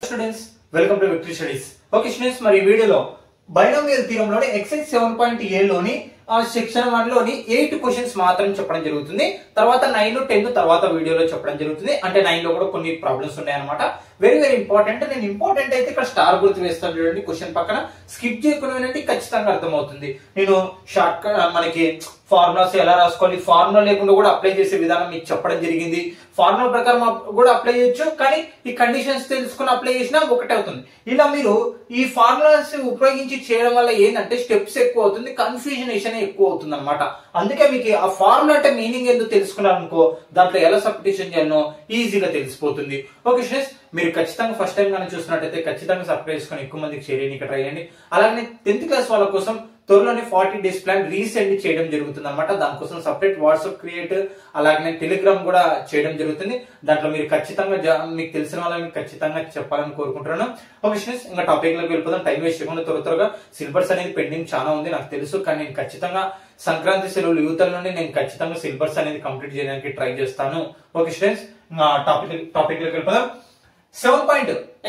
Students welcome to victory studies. Okay students, మరి ఈ వీడియోలో బైనామియల్ థియరం లోని ఎక్సైజ్ 7.a లోని సెక్షన్ 1 లోని 8 క్వశ్చన్స్ మాత్రం చెప్పడం జరుగుతుంది. తర్వాత 9, 10 తర్వాత వీడియోలో చెప్పడం జరుగుతుంది. అంటే 9 లో కూడా కొన్ని ప్రాబ్లమ్స్ ఉన్నాయి అన్నమాట. Very very important. నేను ఇంపార్టెంట్ అయితే ఇక్కడ స్టార్ గుర్తు వేస్తాను చూడండి. క్వశ్చన్ పక్కన స్కిప్ చేయకుండా ఖచ్చితంగా అర్థమవుతుంది. నేను షార్ట్ మనకి ఫార్ములాస్ ఎలా రాసుకోవాలి, ఫార్ములా లేకుండా కూడా అప్లై చేసే విధానం మీకు చెప్పడం జరిగింది. ఫార్ములా ప్రకారం కూడా అప్లై చేయొచ్చు, కానీ ఈ కండిషన్స్ తెలుసుకుని అప్లై చేసినా ఒకటే అవుతుంది. ఇలా మీరు ఈ ఫార్ములాస్ ఉపయోగించి చేయడం వల్ల ఏంటంటే స్టెప్స్ ఎక్కువ అవుతుంది, కన్ఫ్యూజనేషన్ ఎక్కువ అవుతుంది అనమాట. అందుకే మీకు ఆ ఫార్ములా అంటే మీనింగ్ ఎందుకు తెలుసుకున్నారనుకో, దాంట్లో ఎలా సబ్స్టిట్యూషన్ చేయాలనో ఈజీగా తెలిసిపోతుంది. ఓకే స్టూడెంట్స్, మీరు ఖచ్చితంగా ఫస్ట్ టైం కానీ చూసినట్టయితే ఖచ్చితంగా సబ్స్క్రైబ్ చేసుకొని ఎక్కువ మందికి షేర్ చేయడానికి ట్రై చేయండి. అలాగే 10th క్లాస్ వాళ్ళ కోసం త్వరలోనే 40 days ప్లాన్ రీసెండ్ చేయడం జరుగుతుంది అనమాట. దానికోసం సపరేట్ వాట్సాప్ క్రియేట్ అలాగే టెలిగ్రామ్ కూడా చేయడం జరుగుతుంది. దాంట్లో మీరు ఖచ్చితంగా మీకు తెలిసిన వాళ్ళకి ఖచ్చితంగా చెప్పాలని కోరుకుంటున్నాను. ఓకే స్టూడెంట్స్, ఇంకా టాపిక్ లోకి వెళ్ళిపోదాం. టైం వేస్ట్ చేయకుండా త్వరగా సిలబస్ అనేది పెండింగ్ చాలా ఉంది నాకు తెలుసు, కానీ నేను ఖచ్చితంగా సంక్రాంతి సెలవులు యువతల్లోనే నేను ఖచ్చితంగా సిలబస్ అనేది కంప్లీట్ చేయడానికి ట్రై చేస్తాను. ఓకే స్టూడెంట్స్, టాపిక్ లోకి వెళ్ళిపోదాం.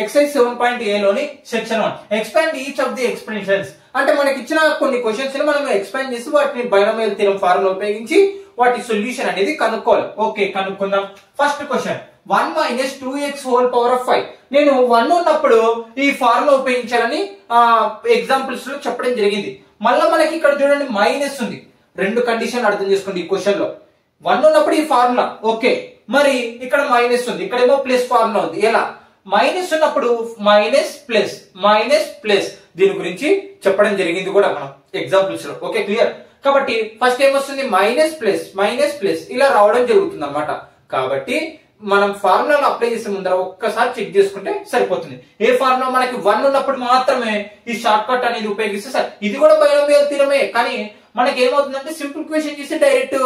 ఎక్సైజ్ 7.a లోని section 1 expand each of the explanations. అంటే మనకి ఇచ్చిన కొన్ని క్వశ్చన్స్ ని మనం ఎక్స్పాండ్ చేసి వాటిని బైనామియల్ థియరం ఫార్ములా ఉపయోగించి వాటి సొల్యూషన్ అనేది కనుక్కోవాలి. ఓకే, కనుక్కుందాం. First question 1 - 2x whole power of 5. నేను 1 ఉన్నప్పుడు ఈ ఫార్ములా ఉపయోగించాలని ఎగ్జాంపుల్స్ లో చెప్పడం జరిగింది. మళ్ళీ మనకి ఇక్కడ చూడండి మైనస్ ఉంది. రెండు కండిషన్లు అర్థం చేసుకోండి. ఈ క్వశ్చన్ లో 1 ఉన్నప్పుడు ఈ ఫార్ములా ఓకే, మరి ఇక్కడ మైనస్ ఉంది, ఇక్కడేమో ప్లస్ ఫార్ములా ఉంది. ఎలా? మైనస్ ఉన్నప్పుడు మైనస్ ప్లస్ దీని గురించి చెప్పడం జరిగింది కూడా మనం ఎగ్జాంపుల్స్ లో. Okay, clear. కాబట్టి ఫస్ట్ ఏమొస్తుంది, మైనస్ ప్లస్ ఇలా రావడం జరుగుతుంది అన్నమాట. కాబట్టి మనం ఫార్ములాను అప్లై చేసే ముందర ఒక్కసారి చెక్ చేసుకుంటే సరిపోతుంది. ఏ ఫార్ములా మనకి 1 ఉన్నప్పుడు మాత్రమే ఈ షార్ట్ కట్ అనేది ఉపయోగిస్తే సరే, ఇది కూడా బైనామియల్ థియరమే, కానీ మనకి ఏమవుతుందంటే సింపుల్ క్వశ్చన్ చేసి డైరెక్ట్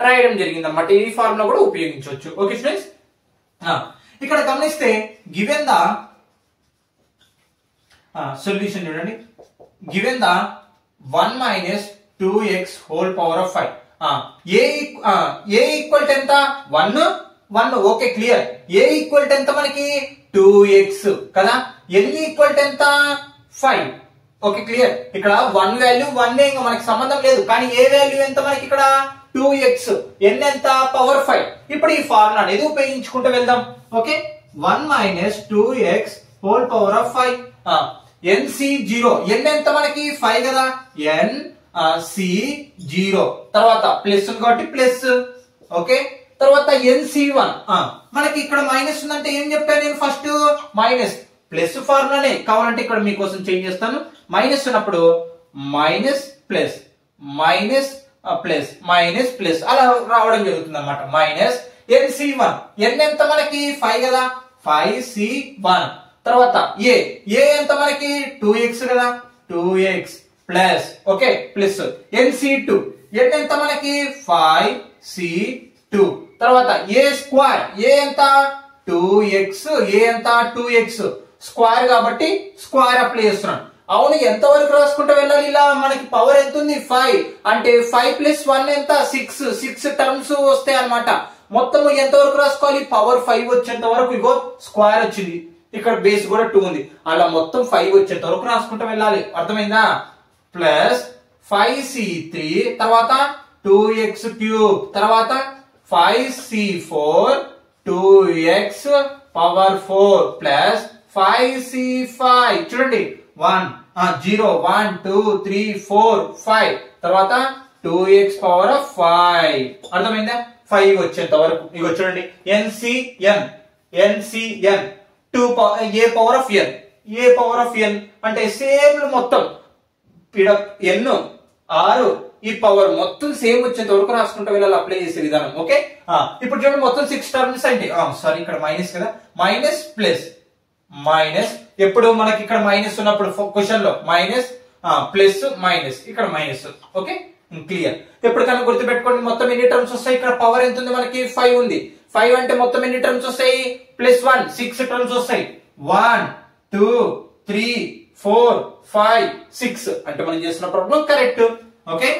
రాయడం జరిగింది అన్నమాట. ఈ ఫార్ములా కూడా ఉపయోగించవచ్చు. ఓకే స్టూడెంట్స్, ఇక్కడ గమనిస్తే గివెన్ ద సొల్యూషన్ చూడండి. Given the 1 - 2x whole power of 5. A equal to ఎంత? 1. Okay, clear. A equal to ఎంత మనకి? 2x కదా. n ఈక్వల్ టు ఎంత? 5. Okay, clear. ఇక్కడ 1 వాల్యూ 1 ఇంకా మనకి సంబంధం లేదు, కానీ ఏ వాల్యూ ఎంత మనకి ఇక్కడ? 2x. n ఎంత? పవర్ 5. ఇప్పుడు ఈ ఫార్ములా అనేది ఉపయోగించుకుంటూ వెళ్దాం. Okay, 1 - 2x whole power of 5. nc0. n ఎంత మనకి? 5 కదా. nc0 తర్వాత ప్లస్ ఉంది కాబట్టి ప్లస్. ఓకే, తర్వాత nc1. మనకి ఇక్కడ మైనస్ ఉందంటే ఏం చెప్పాను నేను? ఫస్ట్ మైనస్ ప్లస్ ఫార్ములానే, కావాలంటే ఇక్కడ మీకోసం చేంజ్ చేస్తాను. మైనస్ ఉన్నప్పుడు మైనస్ ప్లస్ ప్లస్ అలా రావడం జరుగుతుంది అన్నమాట. Minus nc1. n ఎంత మనకి? 5 కదా. 5c1. తర్వాత ఏ ఎంత మనకి? 2x కదా. 2x plus okay plus nc2. n ఎంత మనకి? 5c2. తర్వాత ఏ స్క్వేర్. ఏ ఎంత? 2x. ఏ ఎంత? 2x స్క్వేర్ కాబట్టి స్క్వేర్ అప్లై చేస్తున్నాను. అవును, ఎంత వరకు రాసుకుంటూ వెళ్ళాలి? ఇలా మనకి పవర్ ఎంత ఉంది? 5. అంటే 5 + 1 ఎంత? 6 టర్మ్స్ వస్తాయి అన్నమాట. మొత్తం ఎంత వరకు రాసుకోవాలి? పవర్ 5 వచ్చేంత వరకు. ఇగో స్క్వేర్ వచ్చింది, ఇక్కడ బేస్ కూడా 2 ఉంది, అలా మొత్తం 5 వచ్చేంత వరకు రాసుకుంటూ వెళ్ళాలి. అర్థమైందా? ప్లస్ 5c3 తర్వాత 2x³ తర్వాత 5c4 2x power 4 plus 5c5. చూడండి 0 1 2 3 4 5 తర్వాత 2x పవర్ 5. అర్థమైందా? 5 వచ్చేంత వరకు. ఇగో చూడండి ncn 2 A power of n అంటే సేమ్ మొత్తం n 6 ఈ పవర్ మొత్తం సేమ్ వచ్చేంత వరకు రాసుకుంటూ వెళ్ళాలి అప్లై చేసే విధానం. ఓకే, ఇప్పుడు చూడండి మొత్తం 6 టర్మ్స్ అంటే సారీ ఇక్కడ మైనస్ కదా. మైనస్ ప్లస్ ఎప్పుడు మనకి ఇక్కడ మైనస్ ఉన్నప్పుడు క్వశ్చన్ లో మైనస్ ప్లస్ మైనస్ ఇక్కడ మైనస్. Okay, clear. ఎప్పటికైనా గుర్తుపెట్టుకోండి మొత్తం ఎన్ని టర్మ్స్ వస్తాయి? ఇక్కడ పవర్ ఎంత ఉంది మనకి? 5 ఉంది. 5 అంటే మొత్తం ఎన్ని టర్మ్స్ వస్తాయి? +1 6 టర్మ్స్ వస్తాయి. 1 2 3 4 5 6 అంటే మనం చేసిన ప్రాబ్లం కరెక్ట్. ఓకే,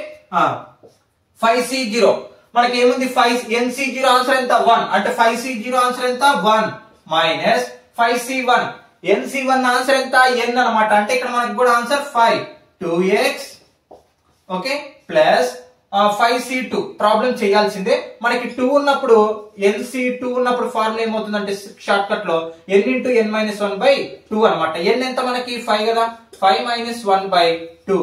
5c0 మనకి ఏముంది? 5 nc0 ఆన్సర్ ఎంత? 1. అంటే 5c0 ఆన్సర్ ఎంత? 1 మైనస్ 5c1. NC1 ఆన్సర్ ఎంత n అన్నమాట. అంటే ఇక్కడ మనకి కూడా answer 5 2x okay plus 5c2 problem చేయాల్సిందే. మనకి 2 ఉన్నప్పుడు NC2 ఉన్నప్పుడు ఫార్ములా ఏమవుతుందంటే షార్ట్ కట్ లో n into n minus 1 by 2 అన్నమాట. n ఎంత మనకి 5 కదా, 5 minus 1 by 2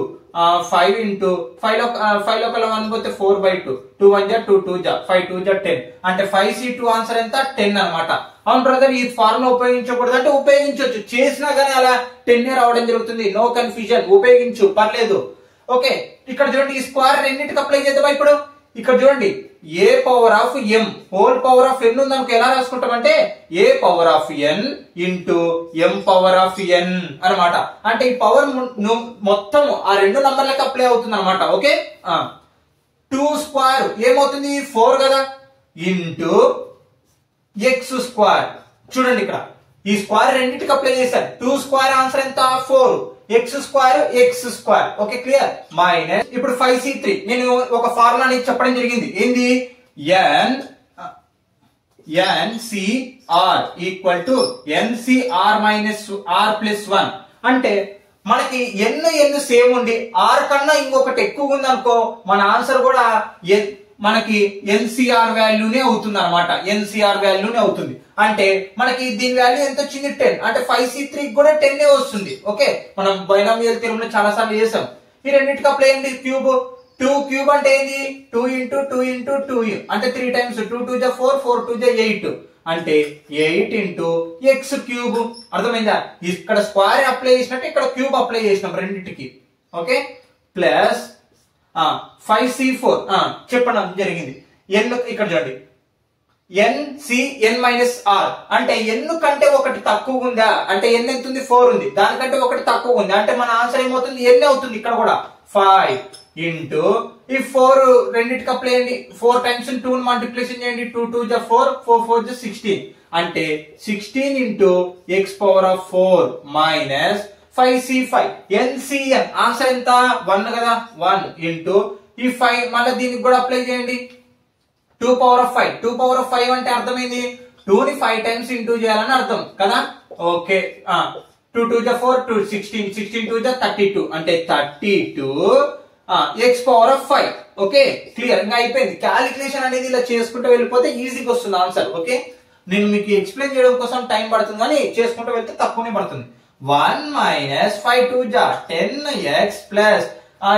5 into 5 లోపల 1 పోతే 4 by 2 2 1 జా 2 2 జా 5 2 జా 10 అంటే 5c2 ఆన్సర్ ఎంత 10 అన్నమాట. అవును బ్రదర్ ఈ ఫార్ములా ఉపయోగించకూడదు అంటే ఉపయోగించవచ్చు, చేసినా గానీ అలా 10 రావడం జరుగుతుంది. నో కన్ఫ్యూజన్, ఉపయోగించు పర్లేదు. ఓకే ఇక్కడ చూడండి ఈ స్క్వేర్ రెండింటికి అప్లై చేద్దాం. ఇప్పుడు ఇక్కడ చూడండి a power of m whole power of n ఉందనుకో ఎలా రాసుకుంటామంటే a power of n into m power of n అన్నమాట. అంటే ఈ పవర్ మొత్తం ఆ రెండు నంబర్లకు అప్లై అవుతుంది అనమాట. ఓకే 2 స్క్వేర్ ఏమవుతుంది 4 కదా ఇంటూ x స్క్వేర్. చూడండి ఇక్కడ ఈ స్క్వేర్ రెండింటికి అప్లై చేశారు. 2 స్క్వేర్ ఆన్సర్ ఎంత 4 x square okay clear minus ఇప్పుడు 5c3 నేను ఒక ఫార్ములా చెప్పడం జరిగింది. ఏంది NCR equal to NCR minus R plus 1 అంటే మనకి n సేమ్ ఉండి r కన్నా ఇంకొకటి ఎక్కువ ఉంది అనుకో మన ఆన్సర్ కూడా మనకి NCR వాల్యూనే అవుతుంది అనమాట. NCR వాల్యూనే అవుతుంది అంటే మనకి దీని వాల్యూ ఎంత వచ్చింది 10 అంటే 5c3 కూడా 10 వస్తుంది. ఓకే మనం బైనామియల్ థియరమ్ చాలా సార్లు చేసాం. ఈ రెండింటికి అప్లై అయ్యింది. టూ క్యూబ్ అంటే ఏంది 2 into 2 into 2 అంటే 3 times 2 2 జా 4 4 2 జా 8 అంటే 8 into x క్యూబ్. అర్థమైందా? ఇక్కడ స్క్వేర్ అప్లై చేసినట్టు ఇక్కడ క్యూబ్ అప్లై చేసినాం రెండింటికి. ఓకే ప్లస్ 5c4 చెప్పడం జరిగింది. n ఇక్కడ చూడండి NCN మైనస్ R అంటే n కంటే ఒకటి తక్కువ ఉందా అంటే n ఎంత ఉంది 4 ఉంది, దానికంటే ఒకటి తక్కువ ఉంది అంటే మన ఆన్సర్ ఏమవుతుంది n అవుతుంది. ఇక్కడ కూడా 5 ఇంటూ ఈ 4 రెండింటికి అప్లై చేయండి. 4 టైమ్స్ 2 మల్టిప్లికేషన్ చేయండి. 2 2 జా 4 4 4 జా 16 అంటే 16 into x power of 4 minus 5c5 NCN answer ఎంత 1 కదా 1 ఇంటూ ఈ 5 మళ్ళీ దీనికి కూడా అప్లై చేయండి. 2 పవర్ ఆఫ్ 5 అంటే అర్థమైంది 2 ని 5 టైమ్స్ ఇంటూ చేయాలని అర్థం కదా. ఓకే 2 2 జా 4 2 16 16 2 జా 32 అంటే 32 x power of 5. Okay clear గా అయిపోయింది. క్యాలిక్యులేషన్ అనేది ఇలా చేసుకుంటూ వెళ్ళిపోతే ఈజీగా వస్తుంది ఆన్సర్. ఓకే నేను మీకు ఎక్స్ప్లెయిన్ చేయడం కోసం టైం పడుతుంది కానీ చేసుకుంటూ వెళ్తే తక్కువనే పడుతుంది. 1 మైనస్ 5 2 జా 10x ప్లస్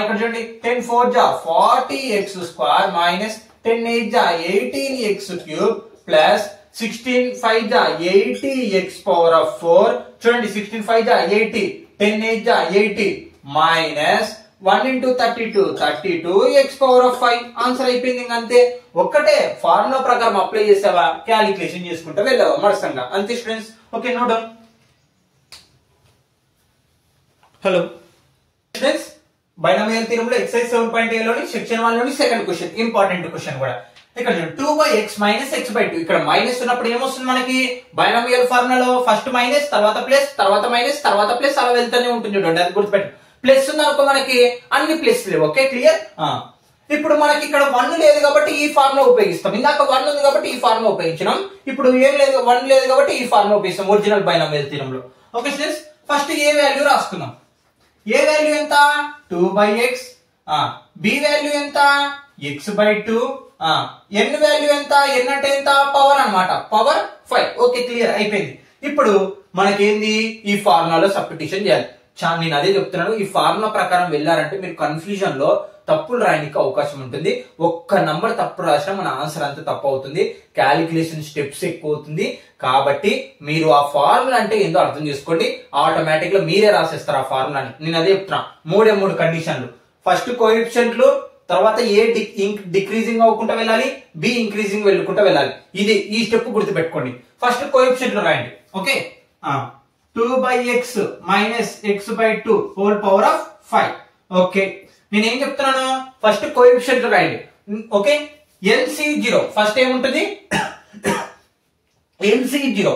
ఇక్కడ చూడండి 10 4 జా 40x స్క్వేర్ మైనస్ 10 8 జా 18x క్యూబ్ ప్లస్ 16 5 జా 80x పవర్ ఆఫ్ 4 చూడండి 16 5 జా 80 10 8 జా 80 minus 1 into 32 x power of 5 answer అయిపోయింది. అంతే ఒక్కటే ఫార్ములా ప్రకారం అప్లై చేసావా క్యాలిక్యులేషన్ చేసుకుంటా వెళ్ళావా మరసంగా అంతే students. Okay no doubt. Hello students binomial theorem లో ఎక్సర్సైజ్ 7.a లోని సెక్షన్ 1 లోని సెకండ్ క్వశ్చన్ ఇంపార్టెంట్ క్వశ్చన్ కూడా ఇక్కడ 2x మైనస్ x/2 ఇక్కడ మైనస్ ఉన్నప్పుడు ఏమొస్తుంది మనకి బైనామియల్ ఫార్ములాలో ఫస్ట్ మైనస్ తర్వాత ప్లస్ తర్వాత మైనస్ తర్వాత ప్లస్ అలా వెళ్తూనే ఉంటుంది చూడండి. అది గుర్తుపెట్టు. ప్లస్ ఉందనుకో మనకి అన్ని ప్లస్ లేవు. Okay clear. ఇప్పుడు మనకి ఇక్కడ 1 లేదు కాబట్టి ఈ ఫార్ములా ఉపయోగిస్తాం. ఇందాక 1 ఉంది కాబట్టి ఈ ఫార్ములా ఉపయోగించినాం. ఇప్పుడు ఏం లేదు 1 లేదు కాబట్టి ఈ ఫార్ములా ఉపయోగిస్తాం ఒరిజినల్ బైనామియల్ థియరమ్ లో. ఓకే స్టూడెంట్స్ ఫస్ట్ ఏ వాల్యూ రాసుకున్నాం. ఏ వాల్యూ ఎంత 2/x, b వాల్యూ ఎంత x/2, n వాల్యూ ఎంత n అంటే ఎంత పవర్ అన్నమాట పవర్ 5. ఓకే క్లియర్ అయిపోయింది. ఇప్పుడు మనకేంది ఈ ఫార్ములాలో సబ్స్టిట్యూషన్ చేయాలి. నేను అదే చెప్తున్నాను ఈ ఫార్ములా ప్రకారం వెళ్ళారంటే మీరు కన్ఫ్యూజన్ లో తప్పులు రాయడానికి అవకాశం ఉంటుంది. ఒక్క నంబర్ తప్పు రాసినా మన ఆన్సర్ అంతా తప్పు అవుతుంది. క్యాలిక్యులేషన్ స్టెప్స్ ఎక్కువ అవుతుంది. కాబట్టి మీరు ఆ ఫార్ములా అంటే ఏందో అర్థం చేసుకోండి. ఆటోమేటిక్ గా మీరే రాసేస్తారు ఆ ఫార్ములాని. నేను అదే చెప్తున్నా 3 కండిషన్లు. ఫస్ట్ కోఎఫిషియంట్లు, తర్వాత ఏ డిక్రీజింగ్ అవ్వకుండా వెళ్ళాలి, బి ఇంక్రీజింగ్ వెళ్ళకుండా వెళ్ళాలి. ఇది ఈ స్టెప్ గుర్తుపెట్టుకోండి. ఫస్ట్ కోఎఫిషియంట్లు రాయండి. Okay 2/x minus x/2 whole power of 5. Okay నేనేం చెప్తున్నాను ఫస్ట్ కోఎఫిషియంట్ రాయండి. ఓకే NC0 ఫస్ట్ ఏముంటుంది NC0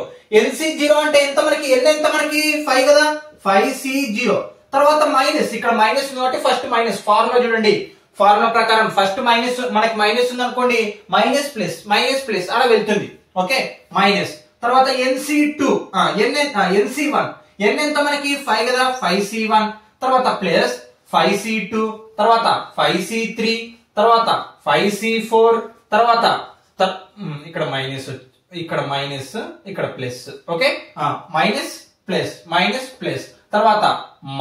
అంటే ఎంత మనకి n ఎంత మనకి 5 కదా 5C0 తర్వాత మైనస్ ఇక్కడ మైనస్ ఉంది కాబట్టి ఫస్ట్ మైనస్ ఫార్ములా చూడండి. ఫార్ములా ప్రకారం ఫస్ట్ మైనస్ మనకి మైనస్ ఉంది అనుకోండి మైనస్ ప్లస్ అలా వెళ్తుంది. ఓకే మైనస్ తర్వాత NC1 n ఎంత మనకి 5 కదా, 5c1 తర్వాత ప్లస్ 5c2 తర్వాత 5c3 తర్వాత 5c4 తర్వాత ఇక్కడ మైనస్ ఇక్కడ plus. Okay, minus plus minus plus తర్వాత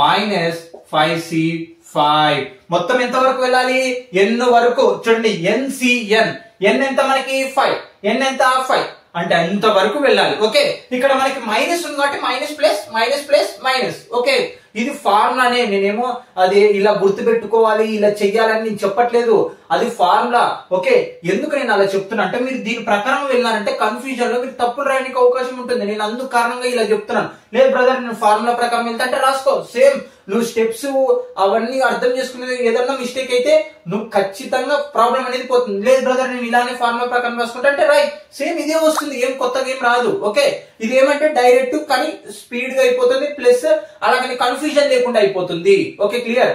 మైనస్ 5c5. మొత్తం ఎంత వరకు వెళ్ళాలి, n వరకు. చూడండి NCN, n ఎంత మనకి 5, n ఎంత 5 అంటే అంత వరకు వెళ్ళాలి. ఓకే, ఇక్కడ మనకి మైనస్ ఉంది కాబట్టి minus plus minus plus minus. Okay, ఇది ఫార్ములానే, నేనేమో అది ఇలా గుర్తు పెట్టుకోవాలి ఇలా చెయ్యాలని నేను చెప్పట్లేదు, అది ఫార్ములా. ఓకే, ఎందుకు నేను అలా చెప్తున్నా అంటే మీరు దీని ప్రకారం వెళ్ళారంటే కన్ఫ్యూజన్ లో మీరు తప్పులు రాయడానికి అవకాశం ఉంటుంది. నేను అందుకు కారణంగా ఇలా చెప్తున్నాను. లేదు బ్రదర్ నేను ఫార్ములా ప్రకారం వెళ్తా అంటే రాసుకో, సేమ్ నువ్వు స్టెప్స్ అవన్నీ అర్థం చేసుకునేది ఏదన్నా మిస్టేక్ అయితే నువ్వు ఖచ్చితంగా ప్రాబ్లం అనేది పోతుంది. లేదు బ్రదర్ నేను ఇలానే ఫార్ములా ప్రకారం రాసుకుంటా అంటే రైట్, సేమ్ ఇదే వస్తుంది, ఏం కొత్తగా ఏం రాదు. ఓకే, ఇది ఏమంటే డైరెక్ట్ కానీ స్పీడ్ గా అయిపోతుంది, ప్లస్ అలాగని కన్ఫ్యూజన్ లేకుండా అయిపోతుంది. Okay clear.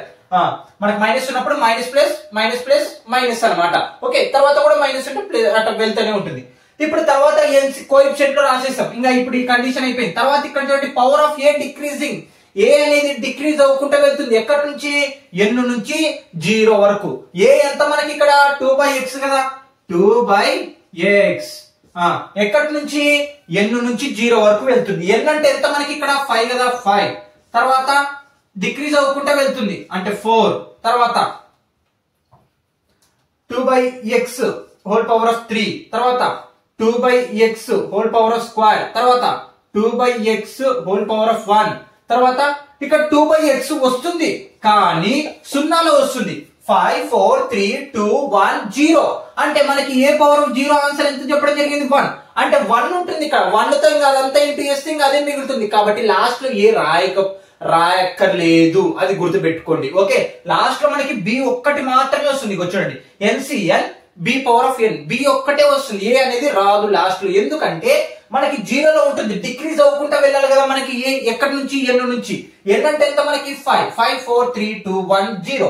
మనకు మైనస్ ఉన్నప్పుడు minus plus minus plus minus అనమాట. ఓకే, తర్వాత కూడా మైనస్ ఉంటే అట్లా వెళ్తూనే ఉంటుంది. ఇప్పుడు తర్వాత కోఎఫిషియంట్ లో రాసేస్తాం. ఇంకా ఇప్పుడు ఈ కండిషన్ అయిపోయింది. తర్వాత ఇక్కడ చూడండి పవర్ ఆఫ్ ఏ డిక్రీజింగ్, ఏ అనేది డిక్రీజ్ అవ్వకుండా వెళ్తుంది. ఎక్కడి నుంచి, n నుంచి 0 వరకు. ఏ ఎంత మనకి ఇక్కడ 2/x కదా, 2/x. ఎక్కడి నుంచి, n నుంచి 0 వరకు వెళ్తుంది. n అంటే ఎంత మనకి ఇక్కడ 5 కదా, 5 తర్వాత డిక్రీజ్ అవ్వకుండా వెళ్తుంది అంటే 4 తర్వాత 2/x హోల్ పవర్ ఆఫ్ 3 తర్వాత 2/x whole power of square తర్వాత 2/x హోల్ పవర్ ఆఫ్ 1 తర్వాత ఇక్కడ 2/x వస్తుంది కానీ సున్నాలో వస్తుంది. 5 4 3 2 1 0 అంటే మనకి ఏ పవర్ ఆఫ్ 0 ఆన్సర్ ఎంత చెప్పడం జరిగింది, 1 అంటే 1 ఉంటుంది ఇక్కడ. 1 తో ఇంకా అదంతా ఇంటూ చేస్తే ఇంకా అదే మిగులుతుంది. కాబట్టి లాస్ట్ లో ఏ రాయక్కర్లేదు, అది గుర్తు పెట్టుకోండి. ఓకే, లాస్ట్ లో మనకి b ఒక్కటి మాత్రమే వస్తుంది. చూడండి NCN b power of n, b ఒక్కటే వస్తుంది, ఏ అనేది రాదు లాస్ట్ లో. ఎందుకంటే మనకి 0 లో ఉంటుంది, డిక్రీజ్ అవ్వకుండా వెళ్ళాలి కదా మనకి. ఏ ఎక్కడి నుంచి, n నుంచి. n అంటే ఎంత మనకి 5 5 4 3 2 1 0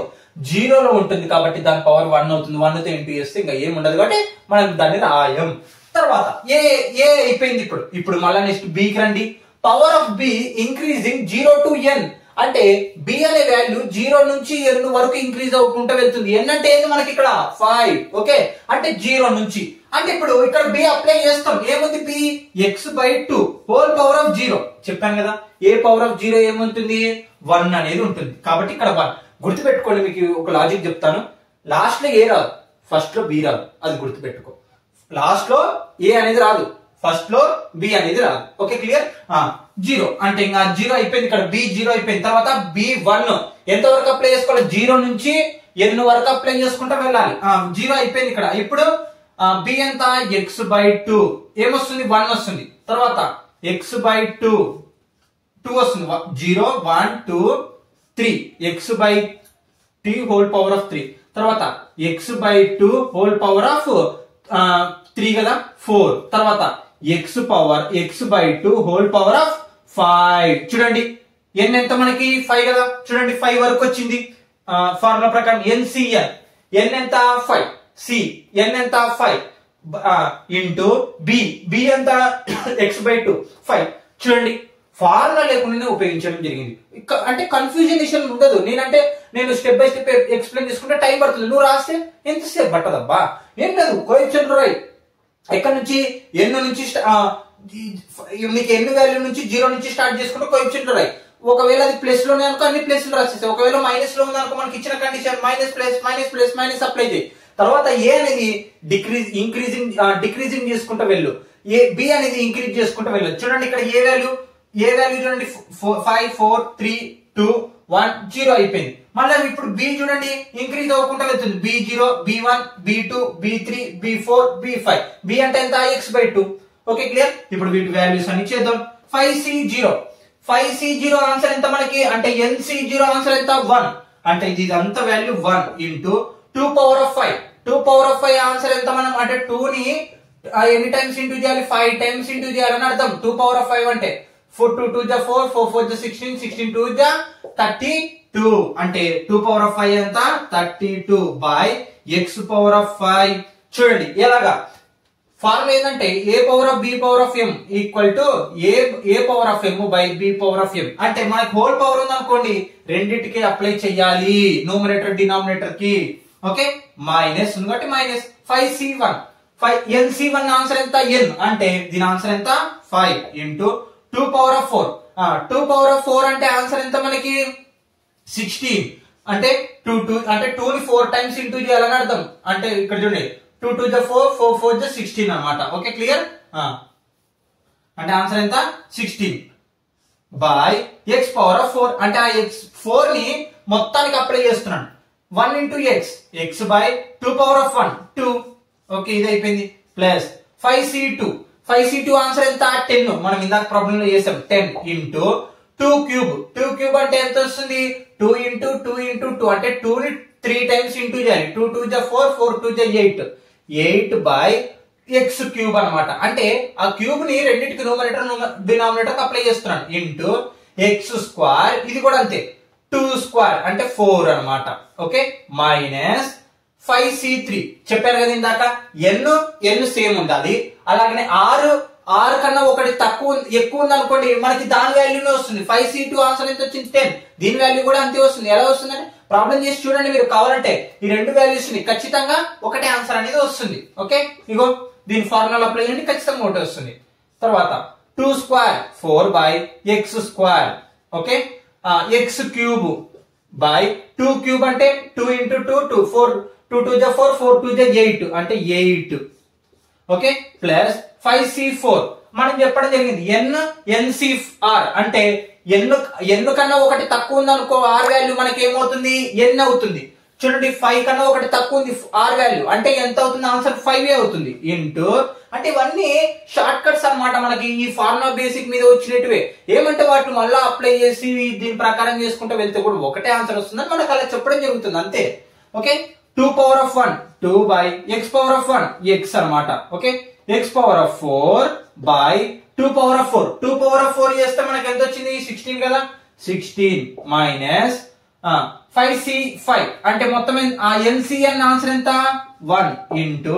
0 లో ఉంటుంది కాబట్టి దాని పవర్ 1 అవుతుంది. 1 తో ఇంటూ చేస్తే ఇంకా ఏం ఉండదు కాబట్టి మనం దాన్ని రాయం. తర్వాత ఏ అయిపోయింది. ఇప్పుడు మళ్ళీ నెక్స్ట్ b కి రండి. Power of b increasing 0 to n అంటే b అనే వాల్యూ 0 నుంచి n వరకు ఇంక్రీజ్ అవుకుంటూ వెళ్తుంది. n అంటే ఏంది మనకి ఇక్కడ 5. ఓకే, అంటే 0 నుంచి. అంటే ఇప్పుడు ఇక్కడ b అప్లై చేస్తాం. ఏముంది, b x/2 whole power of 0 చెప్పాను కదా. ఏ పవర్ ఆఫ్ 0 ఏముంటుంది, 1 అనేది ఉంటుంది. కాబట్టి ఇక్కడ 1 గుర్తు పెట్టుకోండి. మీకు ఒక లాజిక్ చెప్తాను. లాస్ట్ లో ఏ రాదు, ఫస్ట్ లో b రాదు, అది గుర్తు పెట్టుకో. లాస్ట్ లో ఏ అనేది రాదు, ఫస్ట్ లో b అనేది రాదు. Okay clear. 0 అంటే ఇంకా 0 అయిపోయింది. ఇక్కడ b 0 అయిపోయింది. తర్వాత b1 ఎంత వరకు అప్లై చేసుకోవాలి, 0 నుంచి n వరకు అప్లై చేసుకుంటూ వెళ్ళాలి. 0 అయిపోయింది ఇక్కడ. ఇప్పుడు b ఎంత, x/2 ఏమొస్తుంది, 1 వస్తుంది. తర్వాత x/2 2 వస్తుంది. 0 1 2 3 x/t హోల్ పవర్ ఆఫ్ 3 తర్వాత x/2 హోల్ పవర్ ఆఫ్ 3 కదా 4 తర్వాత x/2 హోల్ పవర్ ఆఫ్ 5. చూడండి n ఎంత మనకి 5 కదా. చూడండి 5 వరకు వచ్చింది. ఫార్ములా ప్రకారం NCN n ఎంత 5, c n ఎంత 5 ఇంటూ b ఎంత x/2 5. చూడండి ఫార్ములా లేకుండా ఉపయోగించడం జరిగింది. అంటే కన్ఫ్యూజన్ ఉండదు. నేను స్టెప్ బై స్టెప్ ఎక్స్ప్లెయిన్ చేసుకుంటే టైం పడుతుంది. నువ్వు రాస్తే ఎంతసేపు పట్టదబ్బా, ఏం లేదు. కోఎఫిషియంట్ రాయి. ఎక్కడ నుంచి, n నుంచి మీకు n వాల్యూ నుంచి 0 నుంచి స్టార్ట్ చేసుకుంటే కోఎఫిషియంట్ రాయి. ఒకవేళ అది ప్లస్ లోనే అనుకో, అన్ని ప్లస్ లో రాసేస్తాయి. ఒకవేళ మైనస్ లో ఉంది అనుకో, మనకి ఇచ్చిన condition minus plus minus plus minus apply చేయి. తర్వాత ఏ అనేది డిక్రీజింగ్ చేసుకుంటూ వెళ్ళు. b అనేది ఇంక్రీజ్ చేసుకుంటూ వెళ్ళు. చూడండి ఇక్కడ ఏ వాల్యూ చూడండి 5 4 3 2 1 0 అయిపోయింది. మళ్ళీ ఇప్పుడు b చూడండి ఇంక్రీజ్ అవ్వకుండా వెళ్తుంది. b0 b1 b2 b3 b4 b5 b అంటే ఎంత, x/2. Okay clear. ఇప్పుడు వీటి వాల్యూస్ అన్ని చేద్దాం. 5c0 ఆన్సర్ ఎంత మనకి అంటే NC0 ఆన్సర్ ఎంత 1 అంటే ఇది అంతా value 1 into 2 power of 5 2 power of 5 answer ఎంత మనం అంటే 2 ని ఎన్ని టైమ్స్ ఇంటూ చేయాలి, 5 టైమ్స్ ఇంటూ చేయాలని అర్థం. 2 పవర్ ఆఫ్ 5 అంటే 4 2 2 4 4 4 16 16 2 32 అంటే 2 పవర్ ఆఫ్ 5 ఎంత 32 బై x పవర్ ఆఫ్ 5. చూడండి ఎలాగా ఫార్ములా ఏంటంటే a power of b power of m equal to a power of m by b power of m. అంటే మనకి హోల్ పవర్ ఉంది అనుకోండి, రెండింటికి అప్లై చెయ్యాలి న్యూమరేటర్ డినామినేటర్ కి. ఓకే, మైనస్ ఉంది కాబట్టి మైనస్ 5c1. 5nc1 ఆన్సర్ ఎంత? n అంటే దీని ఆన్సర్ ఎంత? 5 into 2 power of 4. 2 power of 4 అంటే ఆన్సర్ ఎంత మనకి? 16. అంటే 2 అంటే 2 ని 4 టైమ్స్ ఇంటూ చేయాలని అర్థం. అంటే ఇక్కడ చూడండి 2 2 ద 4 4 4 ద 16 అన్నమాట. Okay, clear? అంటే ఆన్సర్ ఎంత? 16 బై x పవర్ ఆఫ్ 4. అంటే ఆ x4 ని మొత్తానికి అప్లై చేస్తున్నాను. 1 into x by 2 power of 1 2. Okay, ఇది అయిపోయింది. Plus 5c2. 5c2 ఆన్సర్ ఎంత? 10. మనం ఇందాక ప్రాబ్లం లో చేసాం. 10 ఇంటూ 2 క్యూబ్. 2 క్యూబ్ అంటే ఎంత వస్తుంది? 2 ఇంటూ 2 ఇంటూ 2 అంటే 2 ని 3 టైమ్స్ ఇంటూ చేయాలి. 2 2 జ 4 4 2 జ 8. 8 బై x క్యూబ్ అన్నమాట. అంటే ఆ క్యూబ్ ని రెండింటికి న్యూమరేటర్ డినామినేటర్ అప్లై చేస్తున్నాను. ఇంటూ x స్క్వేర్, ఇది కూడా అంతే 2 స్క్వేర్ అంటే 4 అన్నమాట. Okay, minus 5c3. చెప్పాను కదా ఇందాక n సేమ్ ఉండాలి. అలాగనే r కన్నా ఒకటి ఎక్కువ ఉంది అనుకోండి, మనకి దాని వాల్యూనే వస్తుంది. 5c2 ఆన్సర్ ఎంత వచ్చింది? 10. దీని వాల్యూ కూడా అంతే వస్తుంది. ఎలా వస్తుందని ప్రాబ్లం చేసి చూడండి మీరు. కావాలంటే ఈ రెండు వాల్యూస్ ని ఖచ్చితంగా ఒకటే ఆన్సర్ అనేది వస్తుంది. ఓకే, ఇగో దీని ఫార్ములా అప్లై చేయండి, ఖచ్చితంగా ఒకటి వస్తుంది. తర్వాత 2 square 4 by x square. Okay, x cube by 2 cube అంటే 2 ఇంటూ 2 2 4 2 2 జ 4 4 2 జ 8 అంటే 8. Okay, plus 5c4. మనం చెప్పడం జరిగింది ncr అంటే n కన్నా ఒకటి తక్కువ ఉంది అనుకో, r వాల్యూ మనకి ఏమవుతుంది? n అవుతుంది. చూడండి 5 కన్నా ఒకటి తక్కువ ఉంది r వాల్యూ అంటే ఎంత అవుతుంది? ఆన్సర్ 5 అవుతుంది. ఇంటూ అంటే ఇవన్నీ షార్ట్ కట్స్ అన్నమాట. మనకి ఈ ఫార్ములా బేసిక్ మీద వచ్చినట్టువే. ఏమంటే వాటిని మళ్ళీ అప్లై చేసి దీని ప్రకారం చేసుకుంటూ వెళ్తే కూడా ఒకటే ఆన్సర్ వస్తుందని మనకు అలా చెప్పడం జరుగుతుంది అంతే. Okay, 2 power of 1 2 by x power of 1 x అన్నమాట. Okay, x power of 4 by 2 power of 4. 2 power of 4 చేస్తే మనకి ఎంత వచ్చింది? 16 కదా. 16 మైనస్ 5c5 అంటే మొత్తం ncn ఆన్సర్ ఎంత? 1 into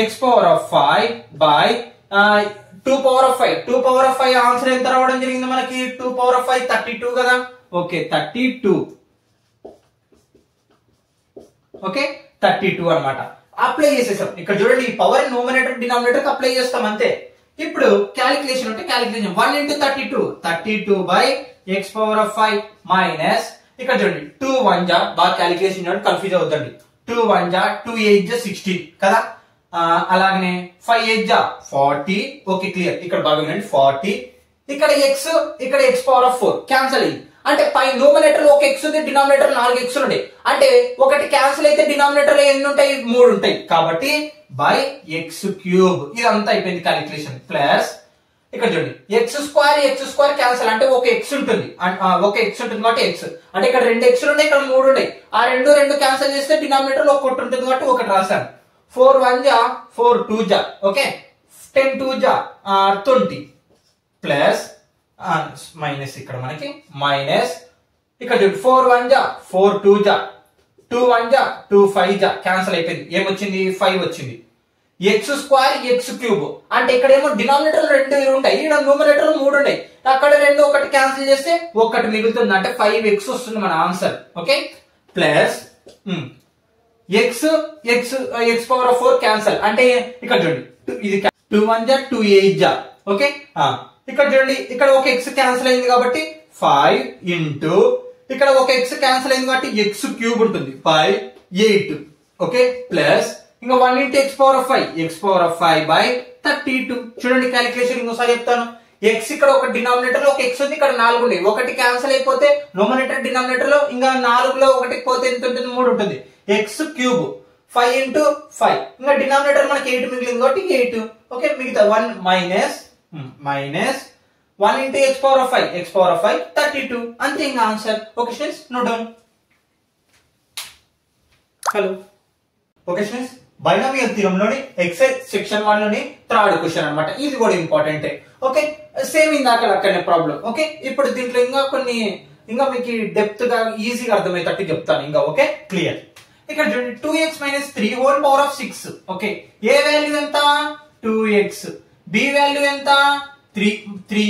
x power of 5 by 2 power of 5. 2 power of 5 answer ఎంత రావడం జరిగింది మనకి? 2 పవర్ ఆఫ్ 5 32 కదా. ఓకే, 32. ఓకే, 32 అన్నమాట. అప్లై చేసేసాం. ఇక్కడ చూడండి ఈ పవర్ న్యూమరేటర్ డినామినేటర్ కి అప్లై చేస్తాం అంతే. ఇప్పుడు క్యాలిక్యులేషన్ అంటే calculation 1 into 32 32 by x power of 5 minus ఇక్కడ చూడండి 2 1 జా బాగా క్యాలిక్యులేషన్ చేయడం కన్ఫ్యూజ్ అవుతుంది. 2 1 జా 2 8 జా 16 కదా. అలాగనే 5 8 జా 40. Okay, clear. ఇక్కడ బాగా వినండి 40. ఇక్కడ x పవర్ ఆఫ్ 4 క్యాన్సిల్ అయ్యింది. అంటే పై న్యూమరేటర్ ఒక x ఉంది, డినామినేటర్ 4 x ఉంటాయి. అంటే ఒకటి క్యాన్సిల్ అయితే డినామినేటర్ ఎన్ని ఉంటాయి? 3 ఉంటాయి. కాబట్టి బై x క్యూబ్. ఇదంతా అయిపోయింది క్యాలిక్యులేషన్. ప్లస్ ఇక్కడ చూడండి x స్క్వేర్ క్యాన్సిల్ అంటే ఒక x ఉంటుంది. ఒక x ఉంటుంది కాబట్టి x అంటే ఇక్కడ 2 x ఉన్నాయి, ఇక్కడ 3 ఉన్నాయి. ఆ రెండు క్యాన్సిల్ చేస్తే డినామినేటర్ లో ఒకటి ఉంటుంది కాబట్టి ఒకటి రాశాను. 4 1 జా 4 2 జా. ఓకే, 10 2 జా 20 ప్లస్ మైనస్ ఇక్కడ మనకి మైనస్ ఇక్కడ చూడండి 4 1 జా 4 2 జా 2 1 జా 2 5 జా క్యాన్సిల్ అయిపోయింది. ఏమొచ్చింది? 5 వచ్చింది. x స్క్వేర్ x క్యూబ్ అంటే ఇక్కడ ఏమో డినామినేటర్ 2 ఉంటాయి, ఇక్కడ న్యూమరేటర్ 3 ఉన్నాయి. అక్కడ 2 ఒకటి క్యాన్సిల్ చేస్తే ఒకటి మిగులుతుంది అంటే 5x వస్తుంది మన answer. Okay, plus x power of 4 cancel అంటే ఇక్కడ చూడండి ఇది 2 1 జా 2 8 జా. ఓకే, ఇక్కడ చూడండి ఇక్కడ ఒక x క్యాన్సిల్ అయింది కాబట్టి 5 ఇంటూ ఇక్కడ ఒక x క్యాన్సిల్ అయింది కాబట్టి x క్యూబ్ ఉంటుంది బై 8. ఓకే, ప్లస్ ఇంకా 1 into x power of 5 by 32. చూడండి క్యాలిక్యులేషన్ ఇంకోసారి చెప్తాను. x ఇక్కడ ఒక డినామినేటర్ లో ఒక x ఉంది, ఇక్కడ 4 ఉన్నాయి. ఒకటి క్యాన్సిల్ అయిపోతే న్యూమరేటర్ డినామినేటర్ లో ఇంకా 4 లో ఒకటి పోతే ఎంత ఉంటుంది? 3 ఉంటుంది. x క్యూబ్ 5 ఇంటూ 5 ఇంకా డినామినేటర్ మనకి 8 మిగిలింది కాబట్టి 8. ఓకే, మిగతా 1 minus 1 into x power of 5 32 అంతే ఇంకా answer. Okay students, note down. Hello. Okay students, binomial theorem లోని ఎక్సైజ్ సెక్షన్ 1 లోని థర్డ్ క్వశ్చన్ అన్నమాట. ఇది కూడా ఇంపార్టెంట్. ఓకే, సేమ్ ఇందాక అక్కడనే ప్రాబ్లం. ఓకే, ఇప్పుడు దీంట్లో ఇంకా మీకు డెప్త్ గా ఈజీగా అర్థమయ్యేటట్టు చెప్తాను ఇంకా. Okay, clear. ఇక్కడ చూడండి 2x minus 3 whole power of 6. Okay, A value ఎంత 2x, బి వాల్యూ ఎంత 3,